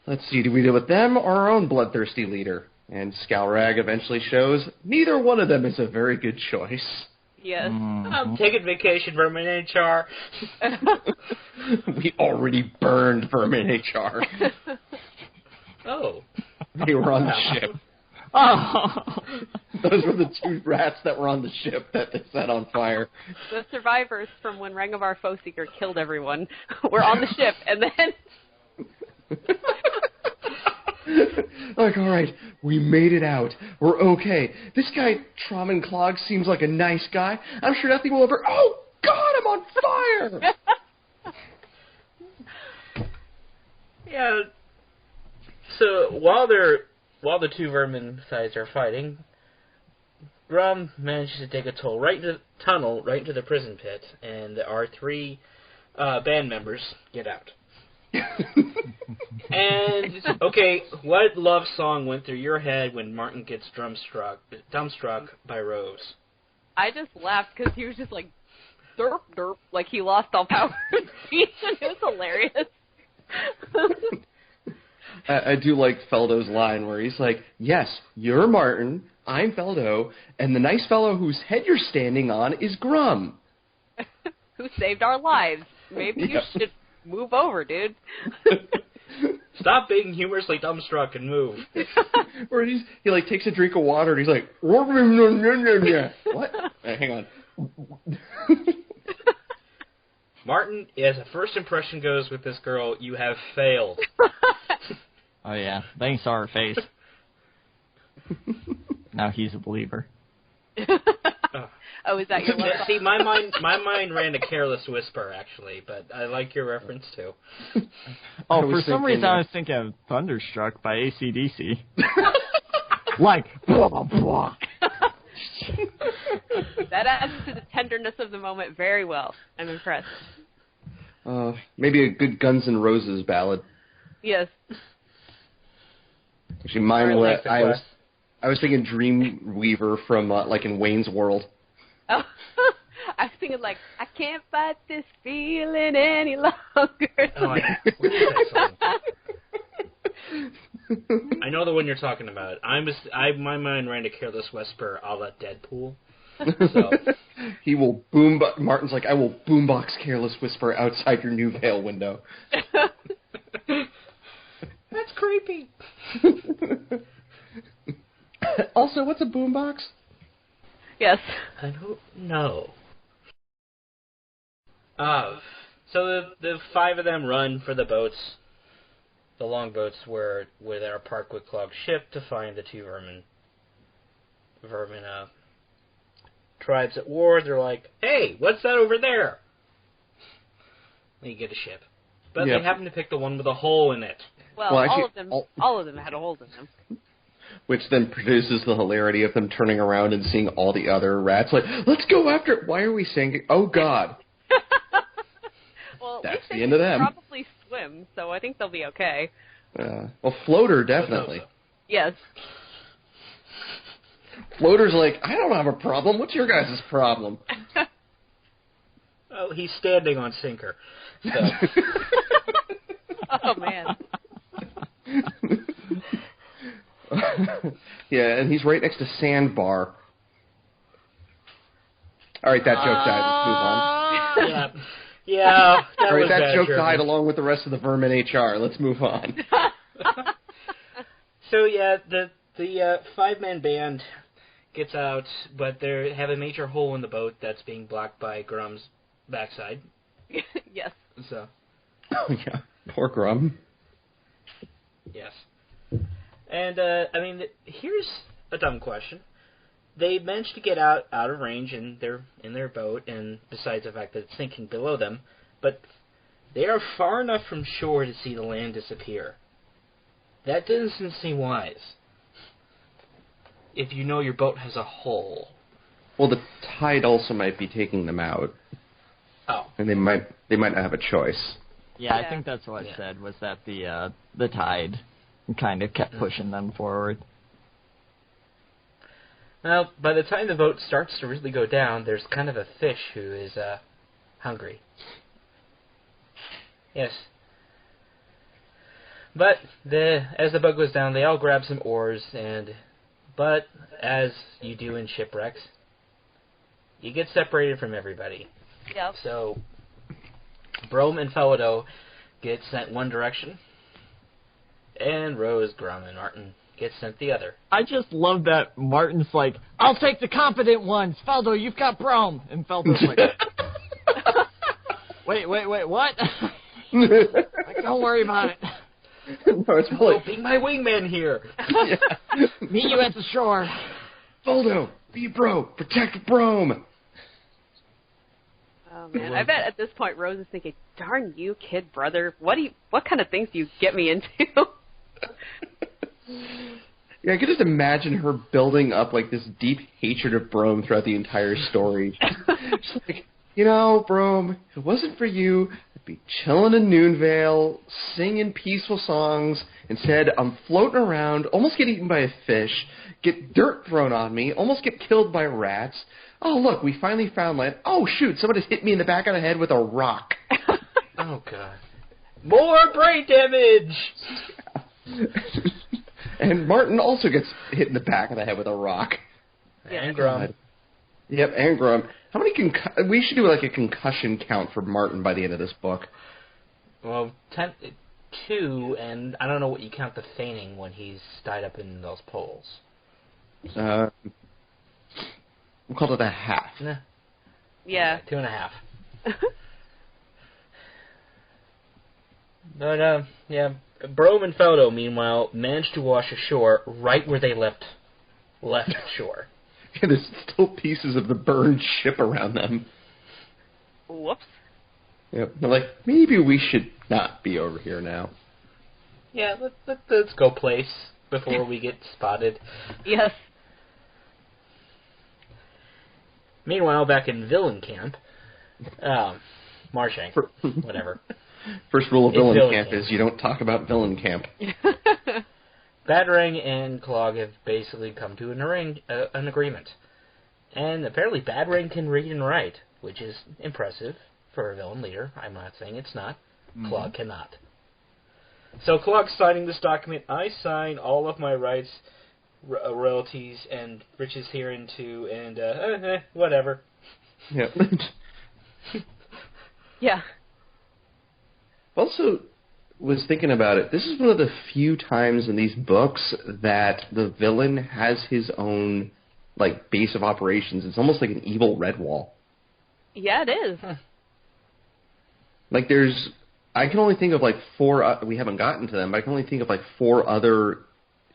Let's see, do we deal with them or our own bloodthirsty leader? And Skalrag eventually shows neither one of them is a very good choice.
Yes.
I'm taking vacation from an HR.
We already burned Vermin HR.
Oh.
They were on the ship.
Oh.
Those were the 2 rats that were on the ship that they set on fire.
The survivors from when Rangavar Foeseeker killed everyone were on the ship, and then...
Like, all right, we made it out. We're okay. This guy, Traum Clogg, seems like a nice guy. I'm sure nothing will ever... Oh, God, I'm on fire!
Yeah. So while the 2 vermin sides are fighting, Grum manages to dig a tunnel right into the prison pit, and our 3 band members get out. And okay, what love song went through your head when Martin gets dumbstruck by Rose?
I just laughed because he was just like, derp, derp, like he lost all power of speech, and it was hilarious.
I do like Feldo's line where he's like, yes, you're Martin, I'm Feldo, and the nice fellow whose head you're standing on is Grum.
Who saved our lives. Maybe you should move over, dude.
Stop being humorously dumbstruck and move.
Or he like takes a drink of water and he's like, what? Hang on.
Martin, as a first impression goes with this girl, you have failed.
Oh yeah, thanks our face. Now he's a believer.
Oh, is that your love?
See, my mind ran to Careless Whisper, actually, but I like your reference, too.
Oh, for some reason I was thinking of Thunderstruck by AC/DC. Like, blah, blah, blah.
That adds to the tenderness of the moment very well. I'm impressed.
Maybe a good Guns N' Roses ballad.
Yes.
Actually, mine I was thinking Dreamweaver from, like, in Wayne's World.
Oh, I was thinking, like, I can't fight this feeling any longer.
Oh, what is that song? I know the one you're talking about. My mind ran to Careless Whisper a la Deadpool. So.
He will Martin's like, I will boombox Careless Whisper outside your New Vale window.
That's creepy.
Also, what's a boombox?
Yes.
I don't know. So the 5 of them run for the boats, the longboats where they are parked with Clogg's ship to find the 2 vermin tribes at war. They're like, hey, what's that over there? They get a ship. But
Yep.
they happen to pick the one with a hole in it.
Well,
actually,
all of them had a hole in them.
Which then produces the hilarity of them turning around and seeing all the other rats like, let's go after it. Why are we saying, oh, God.
Well,
That's
they
the end of
can
them.
probably swim, so I think they'll be okay.
Well, Floater, definitely.
Yes.
Floater's like, I don't have a problem. What's your guys' problem?
Oh, he's standing on Sinker. So.
Oh, man.
Yeah, and he's right next to Sandbar. All right, that joke died. Let's move on.
Yeah. That
All right,
was
that
bad,
joke
Jeremy.
died along with the rest of the Vermin HR. Let's move on.
So yeah, the 5-man band gets out, but they have a major hole in the boat that's being blocked by Grum's backside.
Yes.
So.
Oh yeah, poor Grum.
Yes. And I mean, here's a dumb question. They managed to get out of range in their boat, and besides the fact that it's sinking below them, but they are far enough from shore to see the land disappear. That doesn't seem wise. If you know your boat has a hole.
Well, the tide also might be taking them out.
Oh.
And they might not have a choice.
Yeah, I think that's what I said, was that the tide kind of kept pushing them forward.
Well, by the time the boat starts to really go down, there's kind of a fish who is hungry. Yes. But as the boat goes down, they all grab some oars, but as you do in shipwrecks, You get separated from everybody.
Yep.
So, Brome and Felado get sent one direction, and Rose, Grum, and Martin get sent the other.
I just love that Martin's like, I'll take the competent ones. Feldo, you've got Brome. And Feldo's like, wait, what? Like, don't worry about it.
No, it's
Oh, be my wingman here.
Meet you at the shore.
Foldo, be bro, protect Brome.
Oh man, I bet at this point Rose is thinking, "Darn you, kid brother! What kind of things do you get me into?"
Yeah, I could just imagine her building up like this deep hatred of Brome throughout the entire story. Just like, Brome, if it wasn't for you, I'd be chilling in Noonvale, singing peaceful songs. Instead, I'm floating around, almost get eaten by a fish, get dirt thrown on me, almost get killed by rats. Oh, look, we finally found land. Oh, shoot, someone just hit me in the back of the head with a rock.
Oh, God. More brain damage!
And Martin also gets hit in the back of the head with a rock.
And Grum.
Yep, and Grum. How many we should do like a concussion count for Martin by the end of this book.
Well, 2, and I don't know what you count the feigning when he's tied up in those poles.
We'll call it a half.
Nah.
Yeah.
Okay, 2.5. But, yeah, Brome and Feldo, meanwhile, managed to wash ashore right where they left shore.
Yeah, there's still pieces of the burned ship around them.
Whoops.
Yep. They're like, maybe we should not be over here now.
Yeah, let's go place before we get spotted.
Yes.
Meanwhile, back in villain camp, Marshank, whatever.
First rule of
It's
villain
villain
camp
camp.
is you don't talk about villain camp.
Badrang and Clogg have basically come to an agreement. And apparently Badrang can read and write, which is impressive for a villain leader. I'm not saying it's not. Clogg cannot. So Clogg's signing this document. I sign all of my rights, royalties, and riches hereinto, and whatever.
Yeah.
Yeah.
Also, was thinking about it. This is one of the few times in these books that the villain has his own like base of operations. It's almost like an evil Redwall.
Yeah, it is.
Like I can only think of like 4. We haven't gotten to them, but I can only think of like 4 other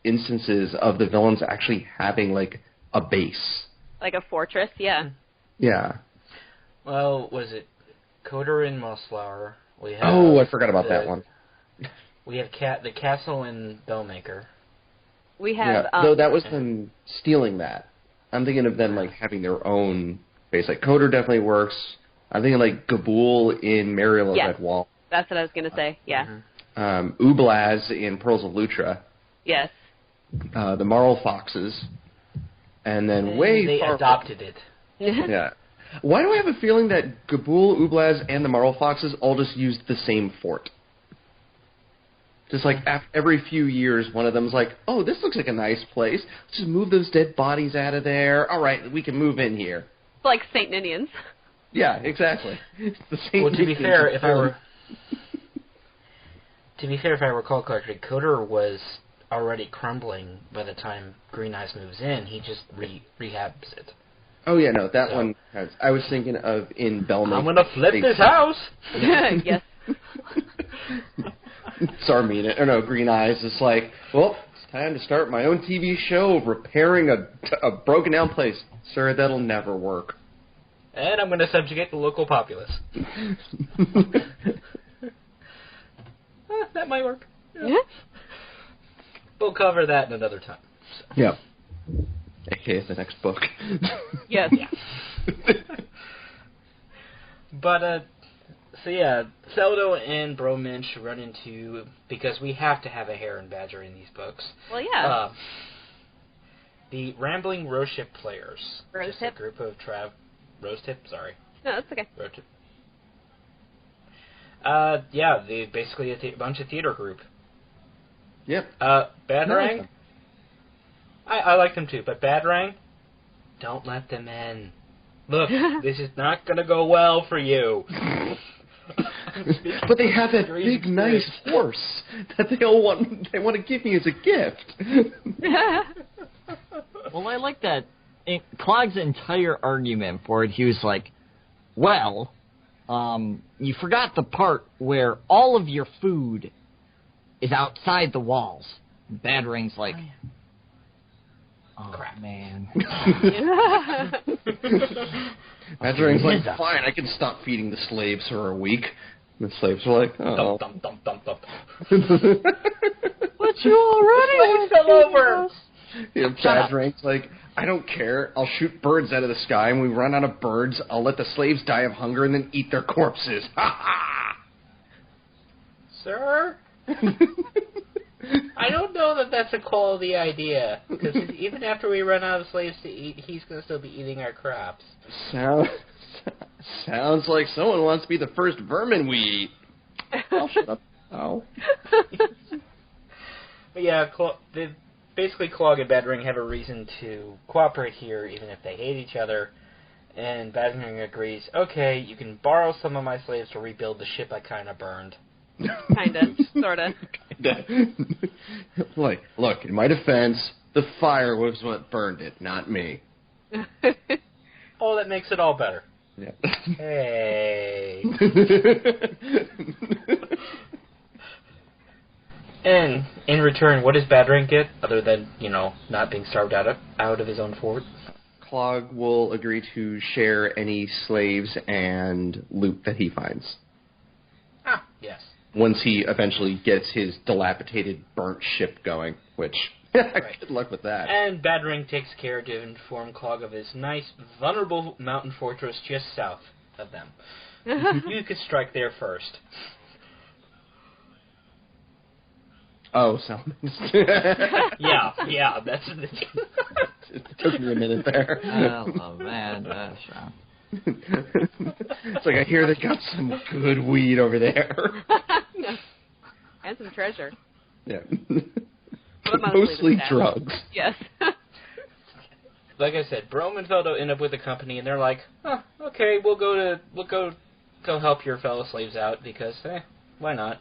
instances of the villains actually having like a base.
Like a fortress, yeah.
Yeah.
Well, was it Coder and Mossflower? We have
I forgot about that one.
We have the castle in Bellmaker.
We have...
though that was them stealing that. I'm thinking of them like having their own base. Like Coder definitely works. I'm thinking like Gabool in Mariel of Redwall.
That's what I was going to say, yeah.
Ublaz in Pearls of Lutra.
Yes.
The Marl Foxes. And then
They adopted it.
Yeah. Why do I have a feeling that Gabool, Ublaz, and the Marl Foxes all just used the same fort? Just like every few years, one of them's like, oh, this looks like a nice place. Let's just move those dead bodies out of there. All right, we can move in here.
It's like St. Ninians.
Yeah, exactly. It's the same.
Well, to be fair, if I recall correctly, Coder was already crumbling by the time Green Eyes moves in. He just rehabs it.
Oh, yeah, no, that one has... I was thinking of in Bellmaker.
I'm going to flip this house!
Yes.
Sarmina, or no, Green Eyes is like, well, it's time to start my own TV show of repairing a broken down place. Sir, that'll never work.
And I'm going to subjugate the local populace. That might work. Yeah. We'll cover that in another time. So.
Yep. AKA the next book.
Yes.
Yeah. But, so yeah, Feldo and Brominch run into, because we have to have a hare and badger in these books.
Well, yeah.
The Rambling Rosehip Players.
Rosehip?
Just a group of Rosehip, sorry.
No, that's okay.
Rosehip. Yeah, they basically a bunch of theater group.
Yep.
Badrang. I like them too, but Badrang, don't let them in. Look, this is not going to go well for you.
But they have that big, nice horse that they want to give me as a gift.
Well, I like that. Clogg's entire argument for it, he was like, well, you forgot the part where all of your food is outside the walls. Badrang's like, oh, crap, man.
Badrang's like, fine, I can stop feeding the slaves for a week. And the slaves are like, oh.
Dump, dump, dump, dump.
But you already
fell over.
You know, Badrang's like, I don't care. I'll shoot birds out of the sky, and when we run out of birds, I'll let the slaves die of hunger and then eat their corpses. Ha ha!
Sir? I don't know that that's a quality idea, because even after we run out of slaves to eat, he's going to still be eating our crops.
Sounds like someone wants to be the first vermin we eat. I'll shut up. Oh.
But yeah, basically Clogg and Badrang have a reason to cooperate here, even if they hate each other. And Badrang agrees, okay, you can borrow some of my slaves to rebuild the ship I kind of burned.
Kinda, sorta.
Look, in my defense, the fire was what burned it, not me.
Oh, that makes it all better.
Yeah.
Hey. And in return, what does Badrang get other than, not being starved out of his own fort?
Clogg will agree to share any slaves and loot that he finds.
Ah, yes.
Once he eventually gets his dilapidated, burnt ship going, which,
Right.
Good luck with that.
And Badrang takes care to inform Clogg of his nice, vulnerable mountain fortress just south of them. You could strike there first.
Oh, so...
yeah, that's...
It took me a minute there.
Oh, man, that's wrong.
It's like, I hear they got some good weed over there.
And some treasure.
Yeah.
But
Mostly drugs.
Yes.
Like I said, Brome and Feldo end up with a company, and they're like, oh, okay, we'll go help your fellow slaves out, because, why not?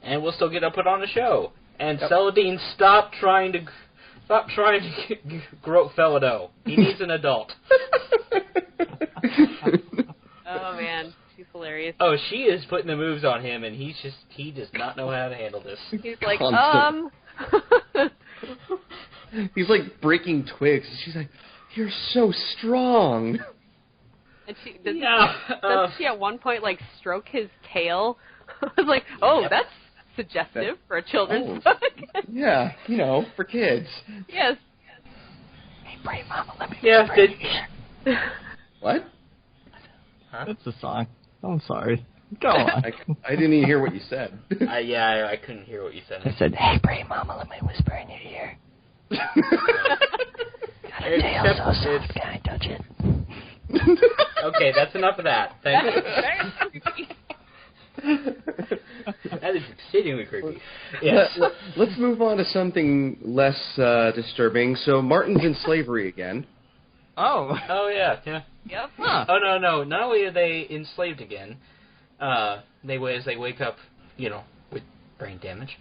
And we'll still get to put on a show. And Celadine, stop trying to grow Feldo. He needs an adult.
Oh, man. She's hilarious.
Oh, she is putting the moves on him, and he does not know how to handle this.
He's like,
He's like breaking twigs. She's like, you're so strong.
And doesn't she at one point, like, stroke his tail? I was like, that's suggestive for a children's book.
Yeah, for kids.
Yes.
Hey, Brave Mama, let me
What?
Huh?
That's a song. I'm sorry. Go on.
I didn't even hear what you said.
I couldn't hear what you said.
I said, hey, Brave Mama, let me whisper in your ear. Got a tail so soft, can I touch it?
Okay, that's enough of that. Thank you. That is exceedingly creepy. Yes.
Let's move on to something less disturbing. So Martin's in slavery again.
Oh yeah.
Yep.
Huh.
Oh no! Not only are they enslaved again, as they wake up, with brain damage.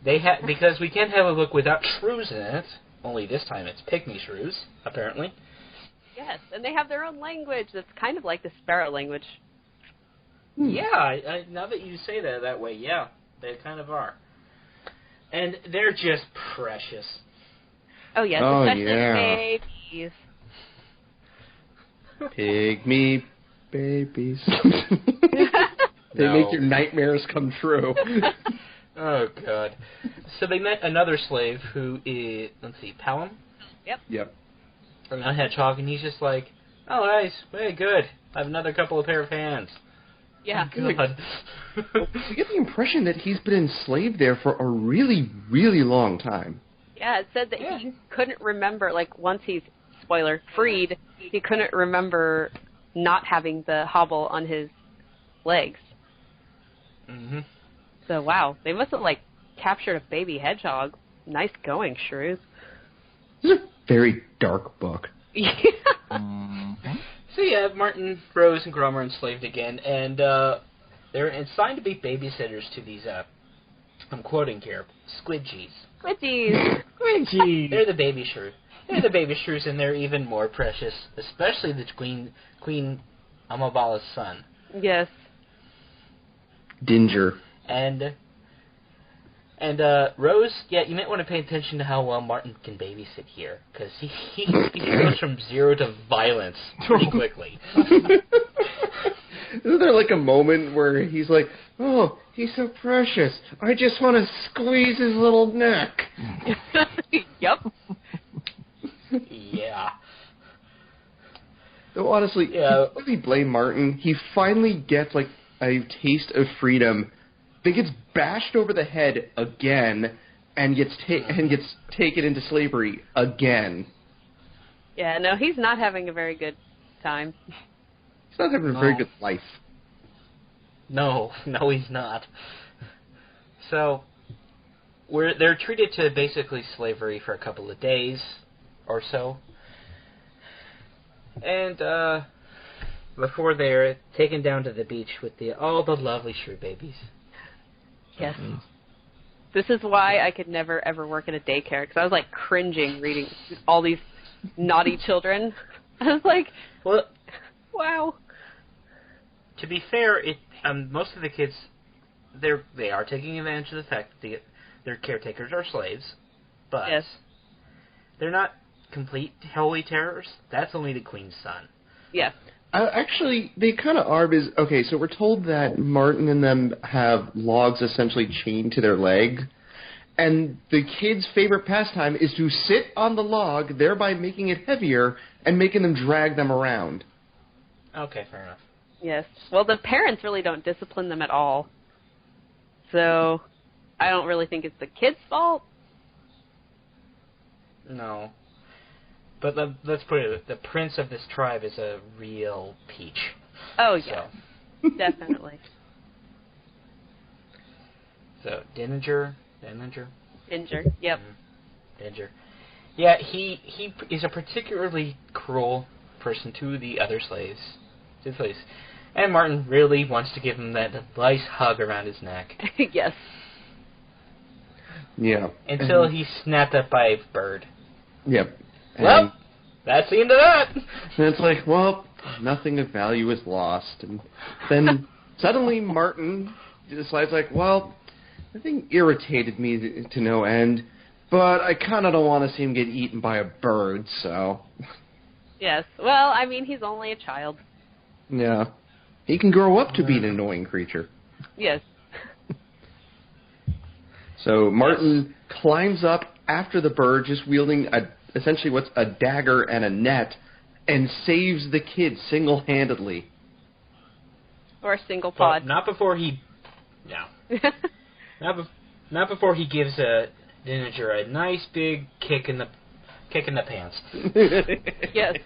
Because we can't have a book without shrews in it. Only this time it's pygmy shrews, apparently.
Yes, and they have their own language that's kind of like the sparrow language.
Yeah, now that you say that way, yeah, they kind of are. And they're just precious.
Oh, yes, especially babies.
Pygmy babies. They make your nightmares come true.
Oh, God. So they met another slave who is, Palom?
Yep.
Or not Hedgehog, and he's just like, oh, nice, very good. I have another couple of pair of hands.
Yeah.
Oh, God.
We get the impression that he's been enslaved there for a really, really long time.
Yeah, it said that he couldn't remember, like, once he's, spoiler, freed, he couldn't remember not having the hobble on his legs.
Mm-hmm.
So, wow, they must have, like, captured a baby hedgehog. Nice going, shrews.
This is a very dark book.
Yeah.
So yeah, Martin, Rose, and Grom are enslaved again, and they're assigned to be babysitters to these, I'm quoting here, squidgies.
Squidgies.
Squidgy.
They're the baby shrew. They're the baby shrews, and they're even more precious, especially the Queen Amabala's son.
Yes.
Dinger.
And Rose, yeah, you might want to pay attention to how well Martin can babysit here, because he goes from 0 to violence pretty quickly.
Isn't there like a moment where he's like, oh, he's so precious. I just want to squeeze his little neck.
Yep.
Yeah.
Though honestly,
Yeah.
how do we blame Martin? He finally gets like a taste of freedom, then gets bashed over the head again, and gets taken into slavery again.
Yeah, no, he's not having a very good time.
He's not having a very good life.
No, he's not. So, they're treated to basically slavery for a couple of days or so. And, before they're taken down to the beach with all the lovely shrew babies.
Yes. This is why I could never, ever work in a daycare, because I was, like, cringing reading all these naughty children. I was like,
well,
wow.
To be fair, most of the kids, they are taking advantage of the fact that their caretakers are slaves, but
yes.
They're not complete holy terrors. That's only the Queen's son.
Yes.
Actually, they kind of are. Okay, so we're told that Martin and them have logs essentially chained to their leg, and the kid's favorite pastime is to sit on the log, thereby making it heavier and making them drag them around.
Okay, fair enough.
Yes. Well, the parents really don't discipline them at all, so I don't really think it's the kid's fault.
No. But let's put it, the prince of this tribe is a real peach.
Oh, yeah. So. Definitely.
So, Dinger,
yep.
Dinger. Yeah, he is a particularly cruel person to the other slaves. And Martin really wants to give him that nice hug around his neck.
Yes.
Yeah.
Until he's snapped up by a bird.
Yep.
Well, that's the end of that.
And it's like, well, nothing of value is lost. And then suddenly Martin decides, like, well, the thing irritated me to no end, but I kind of don't want to see him get eaten by a bird, so.
Yes. Well, I mean, he's only a child.
Yeah. He can grow up to be an annoying creature.
Yes.
So Martin climbs up after the bird, just wielding essentially what's a dagger and a net, and saves the kid single-handedly.
Or a single pod.
But not before he... No. Not before he gives Dinger a nice big kick in the pants.
Yes.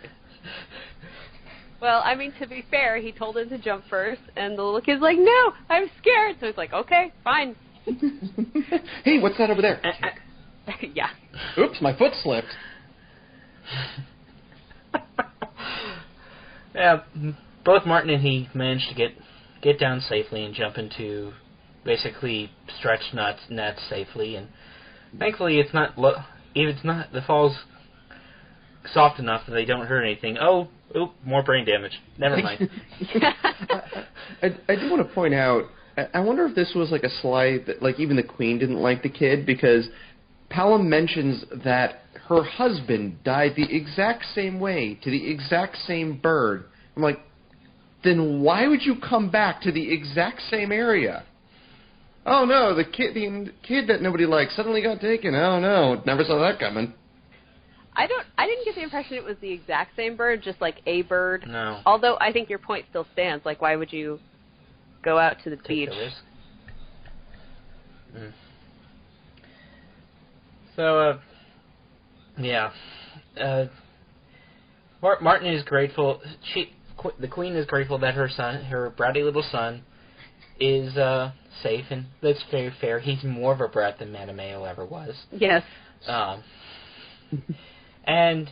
Well, I mean, to be fair, he told him to jump first, and the little kid's like, no, I'm scared. So he's like, okay, fine.
Hey, what's that over there?
Yeah.
Oops, my foot slipped.
Yeah, both Martin and he managed to get down safely and jump into basically stretched nets safely, and thankfully the fall's soft enough that they don't hurt anything. Oh, more brain damage. Never mind.
I do want to point out, I wonder if this was like a slide that, like, even the Queen didn't like the kid, because Palom mentions that her husband died the exact same way to the exact same bird. I'm like, then why would you come back to the exact same area? Oh no, the kid that nobody liked suddenly got taken. Oh no, never saw that coming.
I didn't get the impression it was the exact same bird, just like a bird.
No.
Although I think your point still stands. Like, why would you go out to the beach?
The risk. So, yeah. Martin is grateful. The Queen is grateful that her bratty little son, is safe, and that's very fair. He's more of a brat than Madame Mayo ever was.
Yes.
And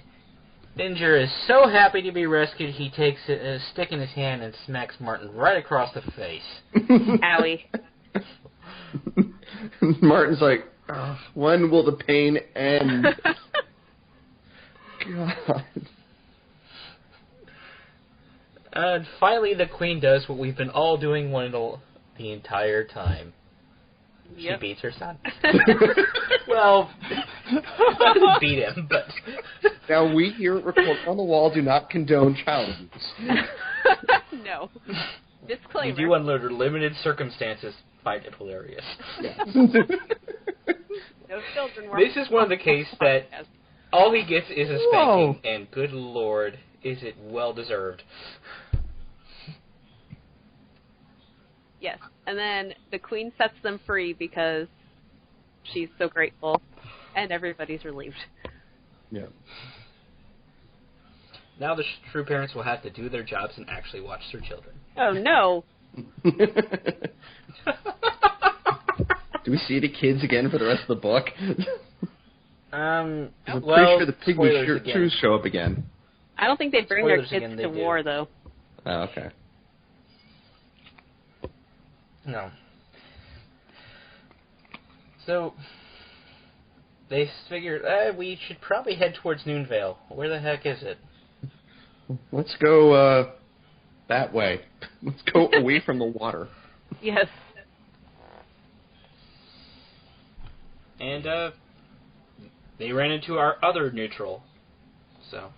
Ninja is so happy to be rescued, he takes a stick in his hand and smacks Martin right across the face.
Owie.
Martin's like, when will the pain end? God.
And finally, the Queen does what we've been all doing the entire time.
Yep.
She beats her son. Well, doesn't beat him, but...
Now, we here at Record on the Wall do not condone child abuse.
No. Disclaimer.
We do under limited circumstances find it hilarious.
Yes.
No children were...
This is one of the cases that all he gets is a spanking, and good lord, is it well-deserved.
Yes. And then the Queen sets them free because she's so grateful, and everybody's relieved.
Yeah.
Now the true parents will have to do their jobs and actually watch their children.
Oh, no.
Do we see the kids again for the rest of the book?
I'm
pretty sure the pygmy shrews show up again.
I don't think they bring their
Spoilers
kids
again,
to
they do.
war, though.
Oh, okay.
No. So, they figured, we should probably head towards Noonvale. Where the heck is it?
Let's go, that way. Let's go away from the water.
Yes.
And, they ran into our other neutral. So,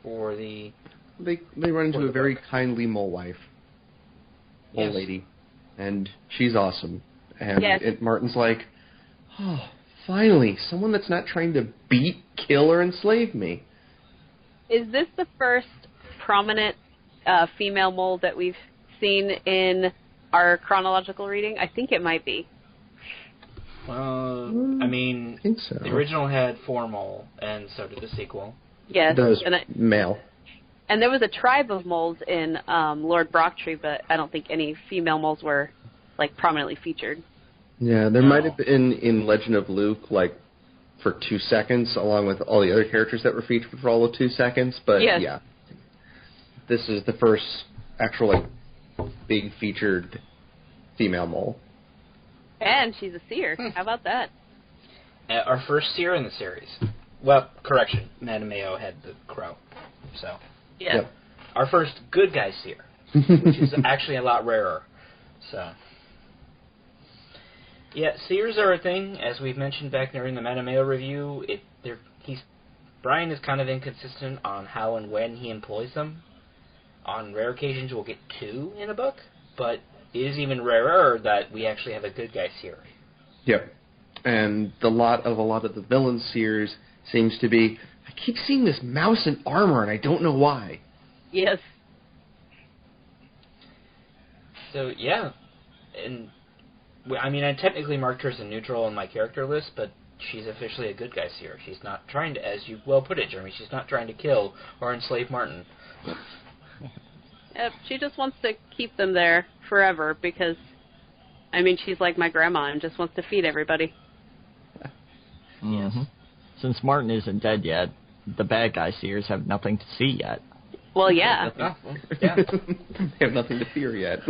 for the...
They run into a very kindly mole wife. Mole
Yes.
lady. And she's awesome. And
Yes.
Martin's like, oh, finally, someone that's not trying to beat, kill, or enslave me.
Is this the first prominent female mole that we've seen in our chronological reading? I think it might be.
I mean,
I think so.
the original had 4 mole, and so did the sequel.
Yes.
Does
And,
male.
and there was a tribe of moles in Lord Brocktree, but I don't think any female moles were, like, prominently featured.
Yeah, there
No.
might have been in Legend of Luke, like, for 2 seconds, along with all the other characters that were featured for all of 2 seconds, but
Yes.
yeah. This is the first actual, like, big featured female mole.
And she's a seer. How about that?
Our first seer in the series. Well, correction, Madame Mayo had the crow. So,
Yeah.
Yep.
our first good guy seer, which is actually a lot rarer. So, yeah, seers are a thing, as we've mentioned back during the Madame Mayo review. Brian is kind of inconsistent on how and when he employs them. On rare occasions, we'll get 2 in a book, but it is even rarer that we actually have a good guy seer.
Yep. And a lot of the villain seers seems to be, I keep seeing this mouse in armor and I don't know why.
Yes.
So, yeah. And, I mean, I technically marked her as a neutral on my character list, but she's officially a good guy seer. She's not trying to, as you well put it, Jeremy, she's not trying to kill or enslave Martin.
Yep. She just wants to keep them there forever because, I mean, she's like my grandma and just wants to feed everybody.
Mm-hmm. Since Martin isn't dead yet, the bad guy seers have nothing to see yet.
Well, yeah.
Yeah.
They have nothing to fear yet.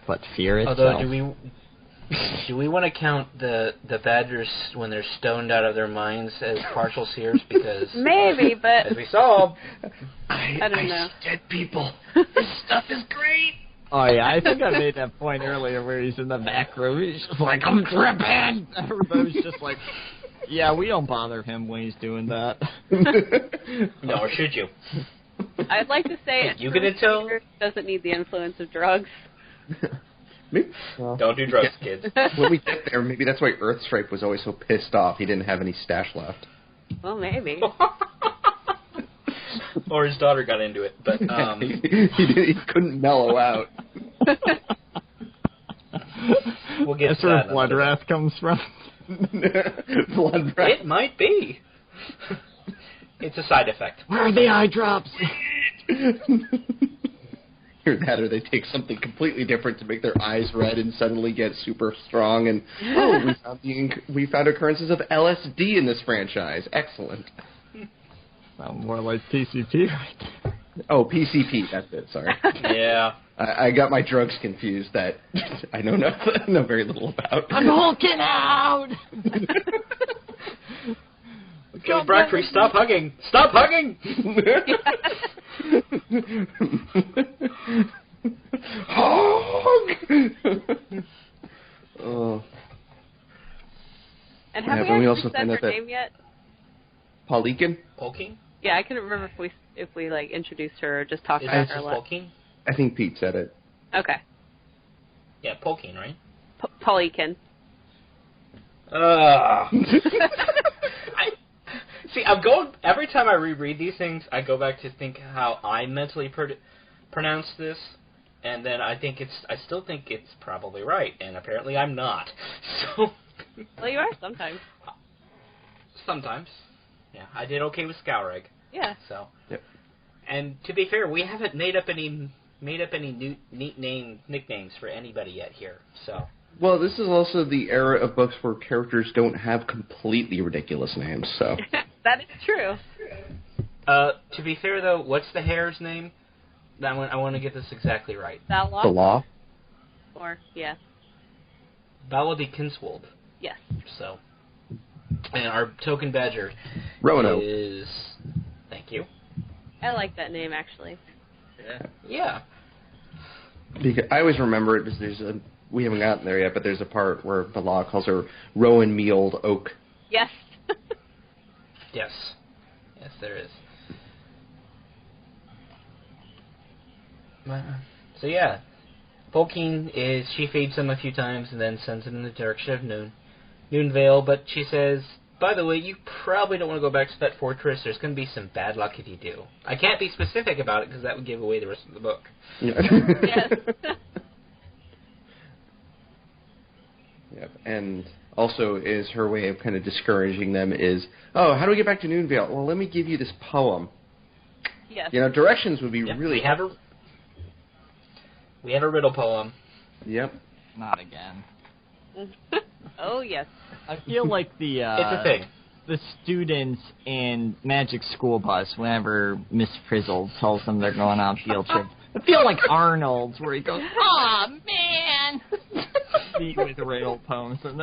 But fear itself.
Although, do we want to count the badgers when they're stoned out of their minds as partial seers? Because
Maybe, but
as we saw,
I don't know.
Dead people. This stuff is great.
Oh yeah, I think I made that point earlier where he's in the back room. He's just like, I'm tripping! Everybody's just like, yeah, we don't bother him when he's doing that.
no, or should you?
I'd like to say
You gonna tell?
doesn't need the influence of drugs.
Maybe, well,
Don't do drugs, kids.
when we get there, maybe that's why Earthstripe was always so pissed off he didn't have any stash left.
Well, maybe.
Or his daughter got into it, but
he couldn't mellow out.
we'll get
That's
to
where
that.
blood wrath comes from.
Blood wrath.
It might be. It's a side effect.
Where are the eye drops?
Either that or they take something completely different to make their eyes red and suddenly get super strong and, we found occurrences of LSD in this franchise. Excellent.
Sound more like PCP right there.
Oh, PCP. That's it. Sorry.
Yeah.
I got my drugs confused that I know very little about.
I'm hulking out!
Joe Brackery, stop hugging! Stop hugging!
Hog! Oh.
And have
Yeah,
we
also
actually
find
said
out
her
that-
name yet?
Polking?
Yeah, I couldn't remember if we like introduced her or just talked
Is
about
it
her.
just Polking?
I think Pete said it.
Okay.
Yeah, Polking, right?
Polykin.
I'm going, every time I reread these things, I go back to think how I mentally pronounce this, and then I still think it's probably right, and apparently I'm not. So.
Well, you are sometimes.
Sometimes. Yeah, I did okay with Scowreg.
Yeah.
So.
Yep.
And to be fair, we haven't made up any neat nicknames for anybody yet here. So.
Well, this is also the era of books where characters don't have completely ridiculous names, so.
That is true.
To be fair, though, what's the hare's name? I want to get this exactly right.
Balog?
The law?
Or, yeah.
Baladi Kinswold.
Yes.
So. And our token badger
Roanoke.
is... Thank you.
I like that name, actually.
Yeah.
Because I always remember it because we haven't gotten there yet, but there's a part where the law calls her Rowan Meald Oak.
Yes.
Yes. Yes, there is. So yeah, Polking she feeds him a few times and then sends him in the direction of Noonvale, but she says, by the way, you probably don't want to go back to that fortress. There's going to be some bad luck if you do. I can't be specific about it because that would give away the rest of the book.
Yeah.
Yes.
Yep. And also is her way of kind of discouraging them is, oh, how do we get back to Noonvale? Well, let me give you this poem.
Yes.
Directions would be really helpful.
We have a riddle poem.
Yep.
Not again.
Oh, yes.
I feel like
it's a thing.
The students in Magic School Bus, whenever Miss Frizzle tells them they're going on field trips, I feel like Arnold's, where he goes, "Aw, man!" with riddle poems and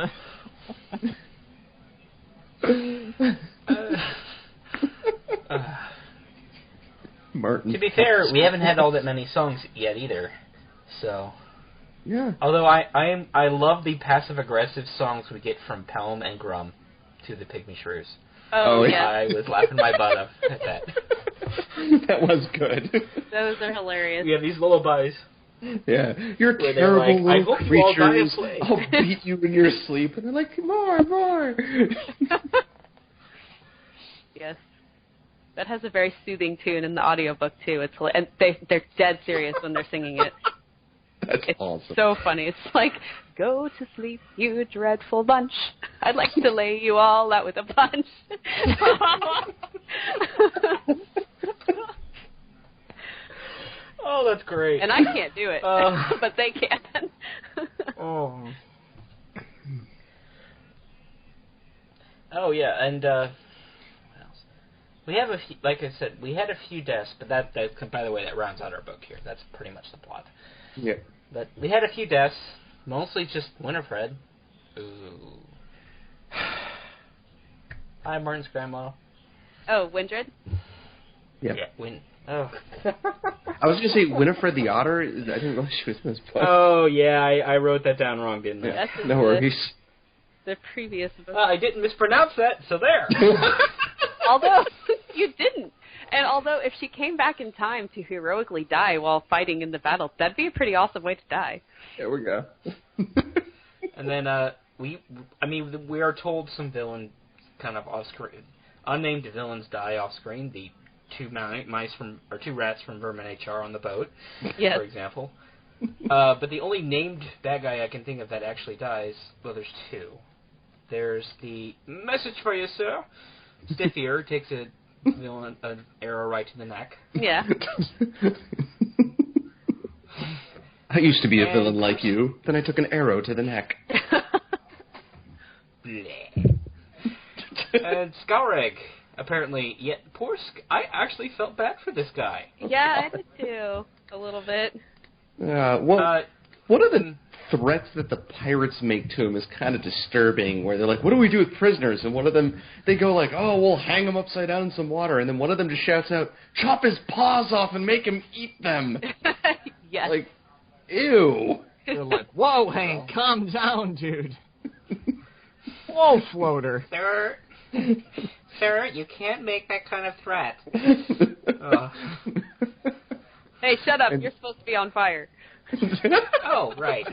Martin.
To be fair, we haven't had all that many songs yet either. So.
Yeah.
Although I love the passive aggressive songs we get from Pelham and Grum to the Pygmy Shrews.
Oh, yeah.
I was laughing my butt off at that.
That was good.
Those are hilarious.
We have these lullabies.
Yeah. You're
Where they're
terrible
like,
little
I hope you all die
creatures.
of plague.
I'll beat you in your sleep. And they're like, more.
Yes. That has a very soothing tune in the audiobook, too. And they're dead serious when they're singing it.
That's
It's
awesome.
so funny. It's like, go to sleep, you dreadful bunch. I'd like to lay you all out with a punch.
Oh, that's great.
And I can't do it, but they can.
Oh. Oh, yeah, and, what else? We have a few, like I said, we had a few deaths, but that by the way, that rounds out our book here. That's pretty much the plot.
Yeah.
But we had a few deaths, mostly just Winifred. Ooh. Hi, Martin's grandma.
Oh, Windred?
Yep.
Yeah, oh.
I was going to say Winifred the Otter. I didn't know she was in this book.
Oh, yeah, I wrote that down wrong, didn't I?
That's
No worries.
The previous book.
I didn't mispronounce that, so there.
Although, you didn't. And although if she came back in time to heroically die while fighting in the battle, that'd be a pretty awesome way to die.
There we go.
And then we are told some villain kind of off screen, unnamed villains die off screen. The two rats from Vermin HR on the boat,
Yes.
for example. But the only named bad guy I can think of that actually dies, well, there's two. There's the message for you, sir. Stiff Ear takes an arrow right to the neck.
Yeah.
I used to be a villain like you. Then I took an arrow to the neck.
And Scowreg. apparently, I actually felt bad for this guy.
Yeah, I did too. A little bit.
One of the threats that the pirates make to him is kind of disturbing, where they're like, what do we do with prisoners? And one of them, they go like, oh, we'll hang him upside down in some water. And then one of them just shouts out, chop his paws off and make him eat them.
Yes.
Like, ew.
They're like, whoa, Hank, calm down, dude. Whoa, floater.
Sir, you can't make that kind of threat.
Hey, shut up. You're supposed to be on fire.
Oh, right.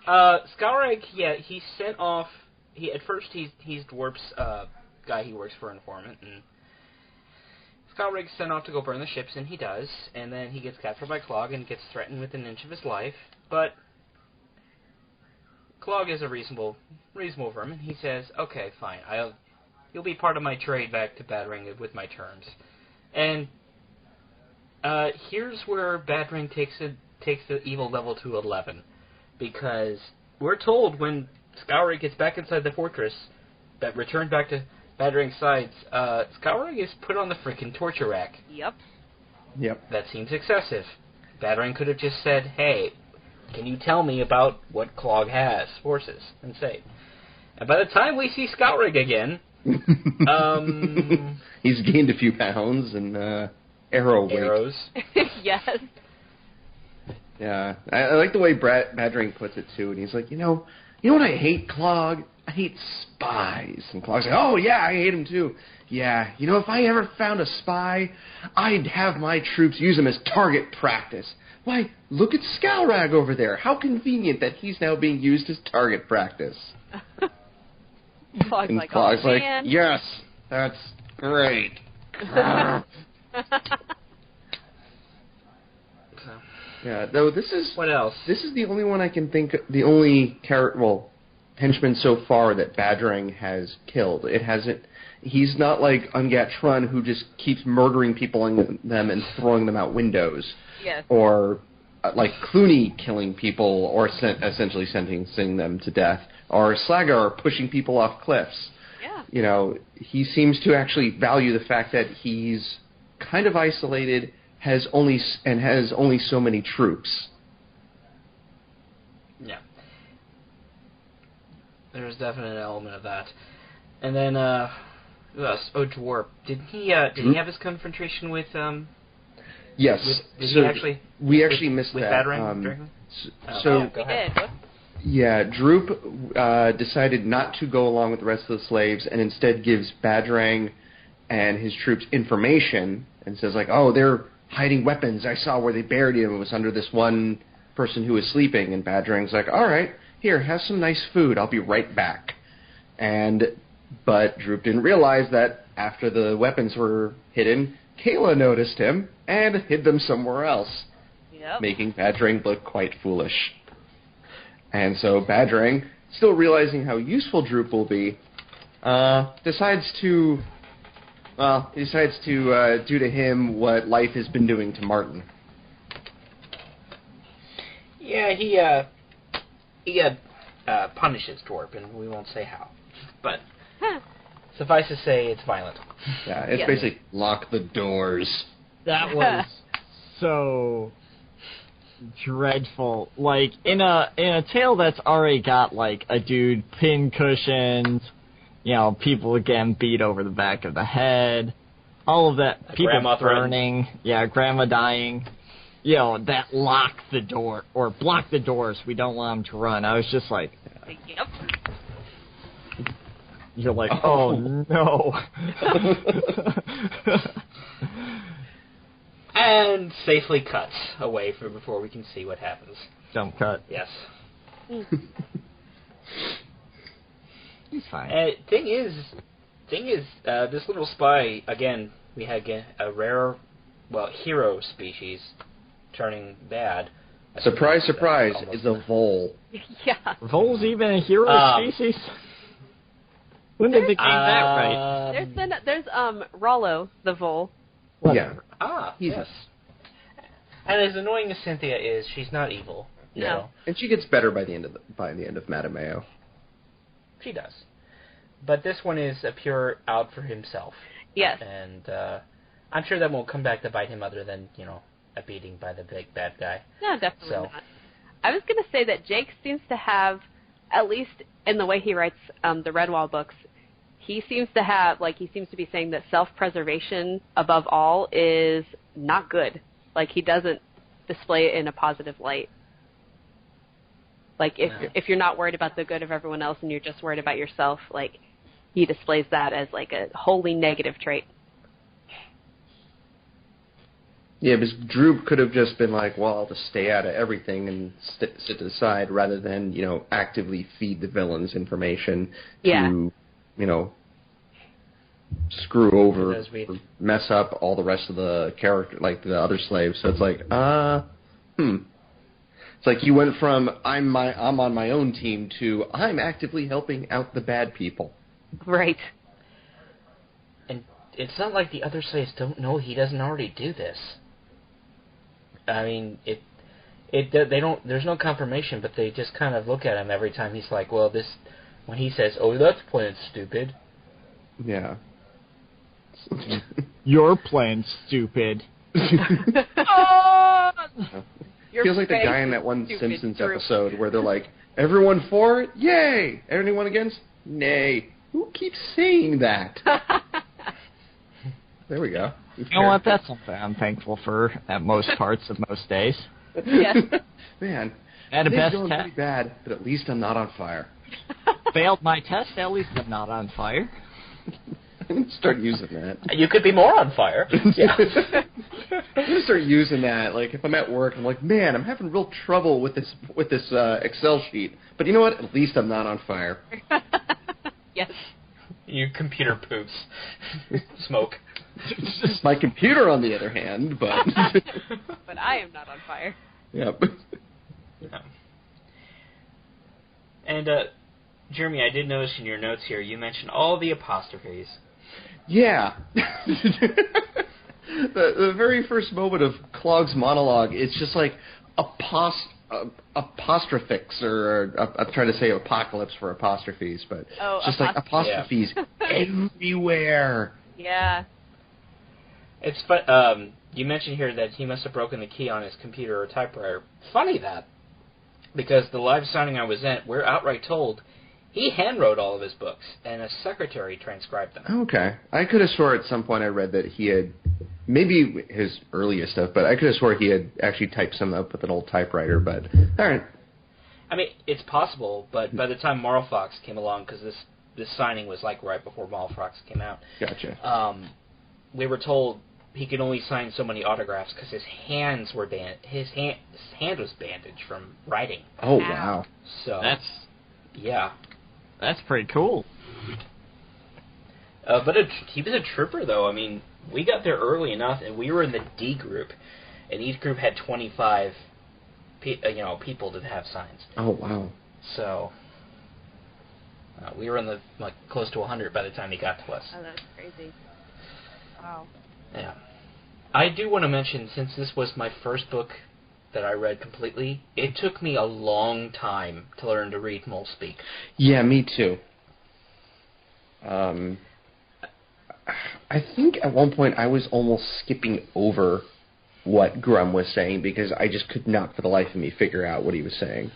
Skalrag, he sent off. At first he's Dwarf's guy he works for, informant, and Skalrag's sent off to go burn the ships, and he does, and then he gets captured by Clogg and gets threatened with an inch of his life, but Clogg is a reasonable vermin. He says, okay, fine, you'll be part of my trade back to Badrang with my terms. And here's where Badrang takes the evil level to 11, because we're told when Skalrag gets back inside the fortress, that returned back to Badrang's sides, Skalrag is put on the freaking torture rack.
Yep.
That seems excessive. Badrang could have just said, hey, can you tell me about what Clogg has, forces, and say. And by the time we see Skalrag again,
he's gained a few pounds and
arrows.
Yes.
Yeah, I like the way Badrang puts it too, and he's like, you know what I hate, Clogg? I hate spies. And Clogg's like, oh yeah, I hate him too. Yeah, if I ever found a spy, I'd have my troops use him as target practice. Why, look at Skalrag over there. How convenient that he's now being used as target practice.
Clogg's like,
Clogg's
oh,
like,
man.
yes, that's great. Yeah, though this is...
What else?
This is the only one I can think... The only henchman so far that Badrang has killed. It hasn't... He's not like Ungatron, who just keeps murdering people in them and throwing them out windows.
Yes.
Or like Clooney killing people or essentially sentencing them to death. Or Slagar pushing people off cliffs.
Yeah.
He seems to actually value the fact that he's kind of isolated, has only so many troops.
Yeah. There's definitely an element of that. And then, who else? Oh, Dwarf. Did he have his confrontation with,
Yes. We actually missed
with
that.
Badrang?
We did.
Yeah, Droop decided not to go along with the rest of the slaves and instead gives Badrang and his troops information and says, like, oh, they're hiding weapons. I saw where they buried him. It was under this one person who was sleeping. And Badrang's like, all right, here, have some nice food. I'll be right back. But Droop didn't realize that after the weapons were hidden, Kayla noticed him and hid them somewhere else, making Badrang look quite foolish. And so Badrang, still realizing how useful Droop will be, decides to do to him what life has been doing to Martin.
Yeah, he punishes Dwarf, and we won't say how. But suffice to say, it's violent.
Yeah, it's basically lock the doors.
That was so dreadful. Like in a tale that's already got like a dude pin cushions, people getting beat over the back of the head, all of that, people burning, grandma dying. That lock the door or block the doors. We don't want them to run. I was just like,
yep.
You're like, oh no.
And safely cuts away before we can see what happens.
Jump cut.
Yes.
He's fine.
Thing is, this little spy, again, we had a rare, hero species turning bad.
Surprise, surprise, is a vole.
Yeah.
Vole's even a hero species? When did they get that right?
There's Rollo, the vole.
Whatever.
Yeah. Yes. And as annoying as Cynthia is, she's not evil.
No.
And she gets better by the end of Madame Mayo.
She does. But this one is a pure out for himself.
Yes.
And I'm sure that won't come back to bite him other than, a beating by the big bad guy.
No, definitely not. I was going to say that Jake seems to have, at least in the way he writes the Redwall books, he seems to be saying that self-preservation above all is not good. Like, he doesn't display it in a positive light. Like, if you're not worried about the good of everyone else and you're just worried about yourself, like, he displays that as, like, a wholly negative trait.
Yeah, because Drew could have just been like, well, I'll just stay out of everything and sit to the side rather than, actively feed the villains information to, screw over, or mess up all the rest of the character, like the other slaves. So it's like, It's like you went from I'm on my own team to I'm actively helping out the bad people.
Right.
And it's not like the other slaves don't know he doesn't already do this. I mean, they don't. There's no confirmation, but they just kind of look at him every time he's like, well, this, when he says, oh, that's plain stupid.
Yeah.
You're playing stupid.
Oh!
Feels like the guy in that one Simpsons episode where they're like, everyone for it? Yay! Anyone against? Nay. Who keeps saying that? There we go.
You know what? That's something I'm thankful for at most parts of most days.
Yes.
Man,
At a
it's
best
going
test.
pretty bad, but at least I'm not on fire.
Failed my test, at least I'm not on fire.
I'm going to start using that.
You could be more on fire. Yeah.
I'm going to start using that. Like, if I'm at work, I'm like, man, I'm having real trouble with this Excel sheet. But you know what? At least I'm not on fire.
Yes.
Your computer poops. Smoke.
My computer, on the other hand, but...
But I am not on fire.
Yep.
Yeah. And, Jeremy, I did notice in your notes here, you mentioned all the apostrophes.
Yeah. The very first moment of Clogg's monologue, it's just like apostrophix, or I'm trying to say apocalypse for apostrophes, but it's just like apostrophes everywhere.
Yeah.
It's you mentioned here that he must have broken the key on his computer or typewriter. Funny that, because the live signing I was at, we're outright told he handwrote all of his books, and a secretary transcribed them.
Okay. I could have swore at some point I read that he had, maybe his earliest stuff, but I could have swore he had actually typed some up with an old typewriter, but all right.
I mean, it's possible, but by the time Marl Fox came along, because this signing was like right before Marl Fox came out.
Gotcha.
We were told he could only sign so many autographs because his hand was bandaged from writing.
Oh, wow.
So
That's pretty cool.
But he was a trooper, though. I mean, we got there early enough, and we were in the D group, and each group had 25 people to have signs.
Oh, wow.
So we were in the close to 100 by the time he got to us.
Oh, that's crazy. Wow.
Yeah. I do want to mention, since this was my first book that I read completely, it took me a long time to learn to read Mole Speak.
Yeah, me too. I think at one point I was almost skipping over what Grum was saying because I just could not for the life of me figure out what he was saying.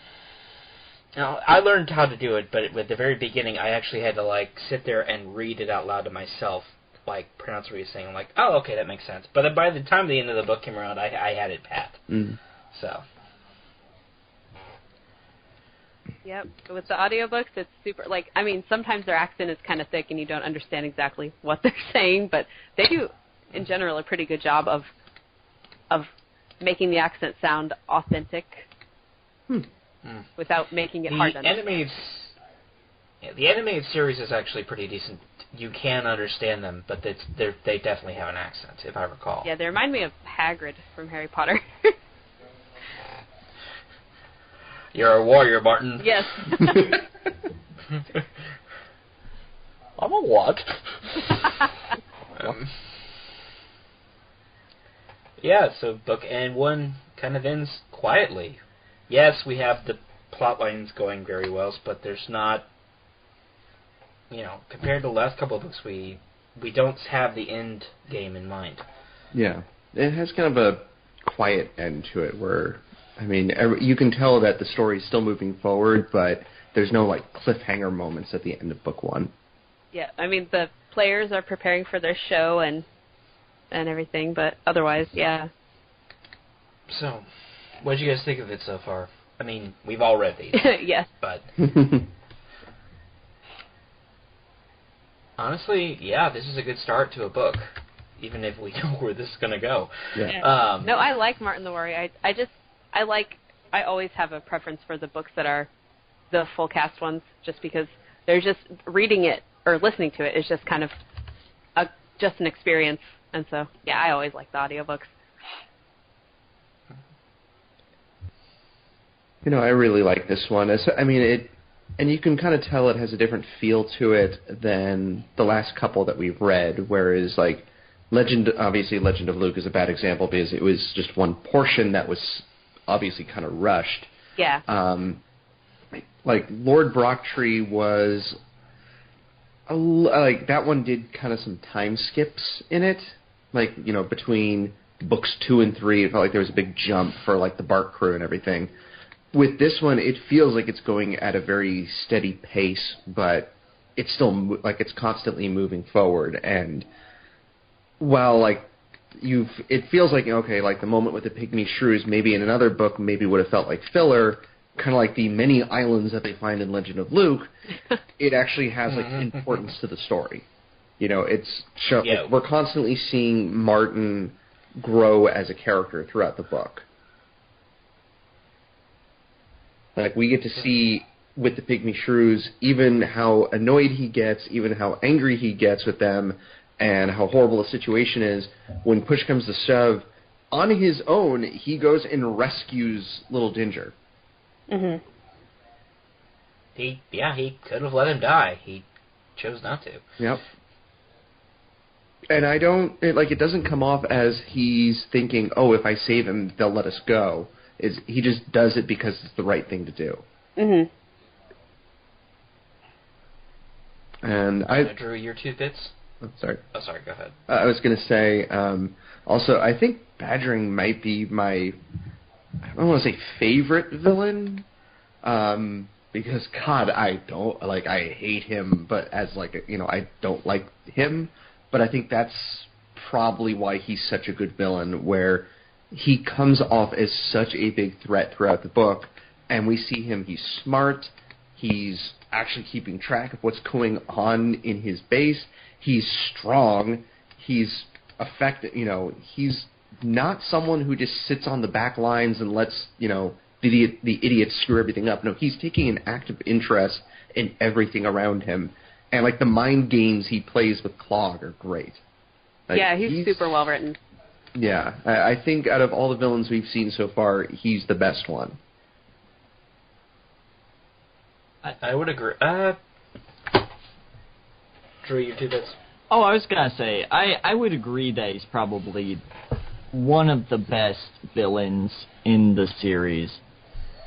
Now, I learned how to do it, but at the very beginning I actually had to sit there and read it out loud to myself, pronounce what he was saying. I'm like, oh, okay, that makes sense. But by the time the end of the book came around, I had it pat.
Mm.
So.
Yep. With the audiobooks, it's super, sometimes their accent is kind of thick and you don't understand exactly what they're saying, but they do, in general, a pretty good job of making the accent sound authentic without making it hard to understand.
The animated series is actually pretty decent. You can understand them, but they definitely have an accent, if I recall.
Yeah, they remind me of Hagrid from Harry Potter.
You're a warrior, Martin.
Yes.
I'm a what? So book and one kind of ends quietly. Yes, we have the plot lines going very well, but there's not compared to the last couple of books, we don't have the end game in mind.
Yeah. It has kind of a quiet end to it where, you can tell that the story is still moving forward, but there's no, cliffhanger moments at the end of book one.
Yeah, the players are preparing for their show and everything, but otherwise, yeah.
So, what did you guys think of it so far? We've all read these.
Yes.
But honestly, yeah, this is a good start to a book, even if we know where this is going to go.
Yeah.
No, I like Martin the Warrior. I always have a preference for the books that are the full cast ones, just because they're just reading it or listening to it is just kind of just an experience. And so, yeah, I always like the audiobooks.
I really like this one. And you can kind of tell it has a different feel to it than the last couple that we've read, whereas, Legend of Luke is a bad example because it was just one portion that was obviously kind of rushed.
Yeah.
Lord Brocktree was, that one did kind of some time skips in it. Between books 2 and 3, it felt like there was a big jump for, the Bark crew and everything. With this one, it feels like it's going at a very steady pace, but it's still, it's constantly moving forward. And while, it feels like, okay, the moment with the pygmy shrews, maybe in another book, maybe would have felt like filler, kind of like the many islands that they find in Legend of Luke, it actually has, importance to the story. We're constantly seeing Martin grow as a character throughout the book. We get to see with the pygmy shrews even how annoyed he gets, even how angry he gets with them, and how horrible the situation is. When push comes to shove, on his own, he goes and rescues little Ginger.
Mm-hmm.
He could have let him die. He chose not to.
Yep. And it doesn't come off as he's thinking, oh, if I save him, they'll let us go. He just does it because it's the right thing to do.
Mm-hmm.
And
Drew, your 2 bits?
Oh, sorry.
Oh, sorry, go ahead.
I was going to say, also, I think Badrang might be my, I don't want to say favorite villain, because, God, I hate him, but I don't like him, but I think that's probably why he's such a good villain, where he comes off as such a big threat throughout the book, and we see him, he's smart, he's actually keeping track of what's going on in his base, he's strong, he's effective, he's not someone who just sits on the back lines and lets, the idiots screw everything up. No, he's taking an active interest in everything around him, and, the mind games he plays with Clogg are great.
Yeah, he's super well written.
Yeah, I think out of all the villains we've seen so far, he's the best one.
I would agree. Drew, your 2 bits?
Oh, I was going to say, I would agree that he's probably one of the best villains in the series.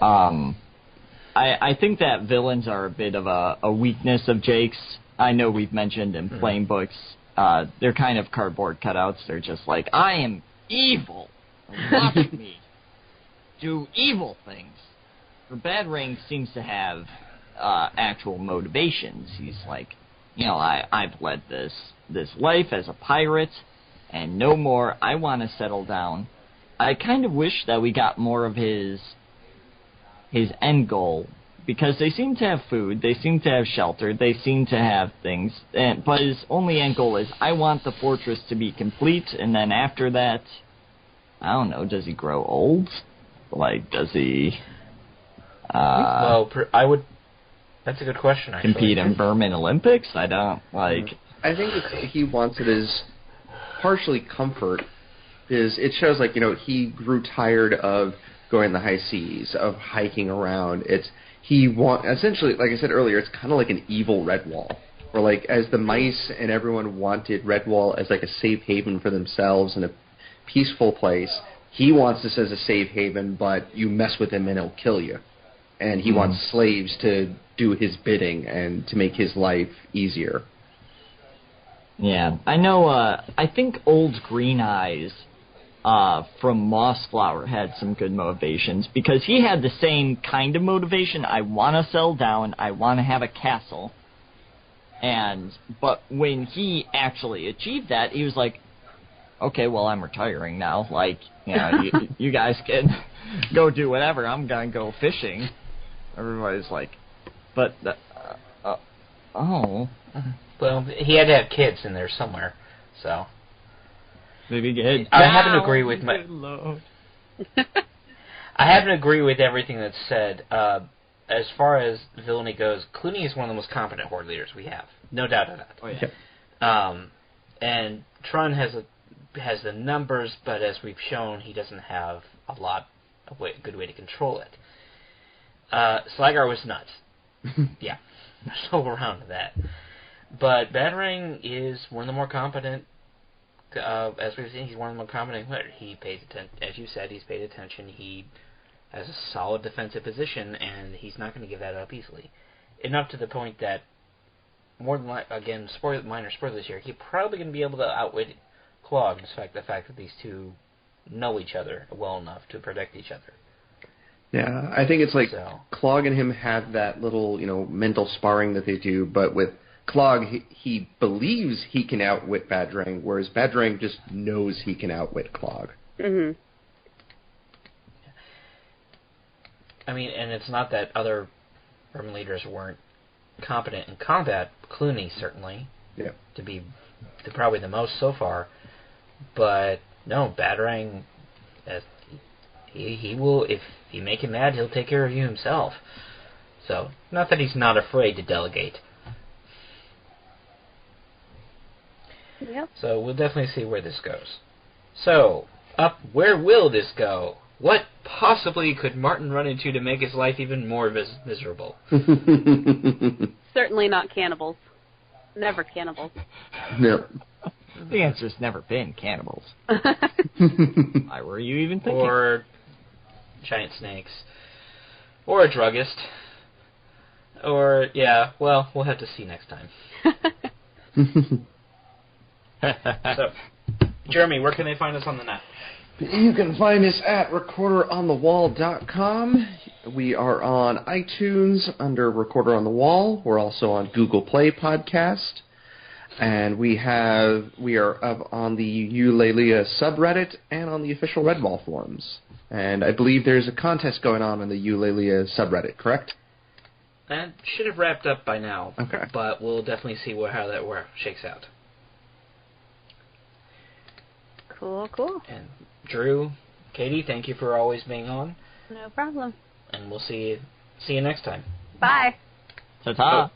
I think that villains are a bit of a weakness of Jake's. I know we've mentioned in plain books, they're kind of cardboard cutouts. They're just I am evil. Watch me do evil things. For Badrang seems to have actual motivations. He's I've led this life as a pirate, and no more. I want to settle down. I kind of wish that we got more of his end goal, because they seem to have food, they seem to have shelter, they seem to have things, but his only end goal is, I want the fortress to be complete, and then after that, I don't know, does he grow old? Does he...
That's a good question, actually.
Compete in Berman Olympics? I don't,
I think he wants it as partially comfort, is it shows, he grew tired of going the high seas, of hiking around. Essentially, like I said earlier, it's kind of like an evil Redwall. Where, as the mice and everyone wanted Redwall as, a safe haven for themselves and a peaceful place, he wants this as a safe haven, but you mess with him and he'll kill you. and he wants slaves to do his bidding and to make his life easier.
Yeah, I know. I think Old Green Eyes from Mossflower had some good motivations, because he had the same kind of motivation. I want to settle down. I want to have a castle. But when he actually achieved that, he was like, okay, well, I'm retiring now. Like, you know, you guys can go do whatever. I'm going to go fishing. Everybody's like, but, oh.
Well, he had to have kids in there somewhere, so.
Maybe get
I happen to agree with I happen to agree with everything that's said. As far as villainy goes, Clooney is one of the most competent horde leaders we have. No doubt of that.
Oh, yeah.
And Tron has the numbers, but as we've shown, he doesn't have a good way to control it. Slagar was nuts. Yeah. There's no around to that. But Badrang is one of the more competent, as we've seen, he's one of the more competent. He pays attention, as you said, he's paid attention. He has a solid defensive position, and he's not going to give that up easily. Enough to the point that, more than again, minor spoilers here, he's probably going to be able to outwit Clogg, despite the fact that these two know each other well enough to protect each other.
Yeah, I think it's like Clogg and him have that little, mental sparring that they do, but with Clogg, he believes he can outwit Badrang, whereas Badrang just knows he can outwit Clogg.
Mm-hmm.
I mean, and it's not that other Roman leaders weren't competent in combat. Clooney, certainly, to be probably the most so far. But, no, Badrang, he will, if you make him mad, he'll take care of you himself. So, not that he's not afraid to delegate.
Yep.
So we'll definitely see where this goes. So, where will this go? What possibly could Martin run into to make his life even more miserable?
Certainly not cannibals. Never cannibals.
No.
The answer's never been cannibals. Why were you even thinking?
Or giant snakes. Or a druggist. Or, we'll have to see next time. So, Jeremy, where can they find us on the net?
You can find us at recorderonthewall.com. We are on iTunes under Recorder on the Wall. We're also on Google Play Podcast. And we are up on the Eulalia subreddit and on the official Redwall forums. And I believe there's a contest going on in the Eulalia subreddit, correct?
That should have wrapped up by now.
Okay.
But we'll definitely see how that shakes out.
Cool.
And Drew, Katie, thank you for always being on.
No problem.
And we'll see you next time.
Bye.
Ta-ta.
Oh.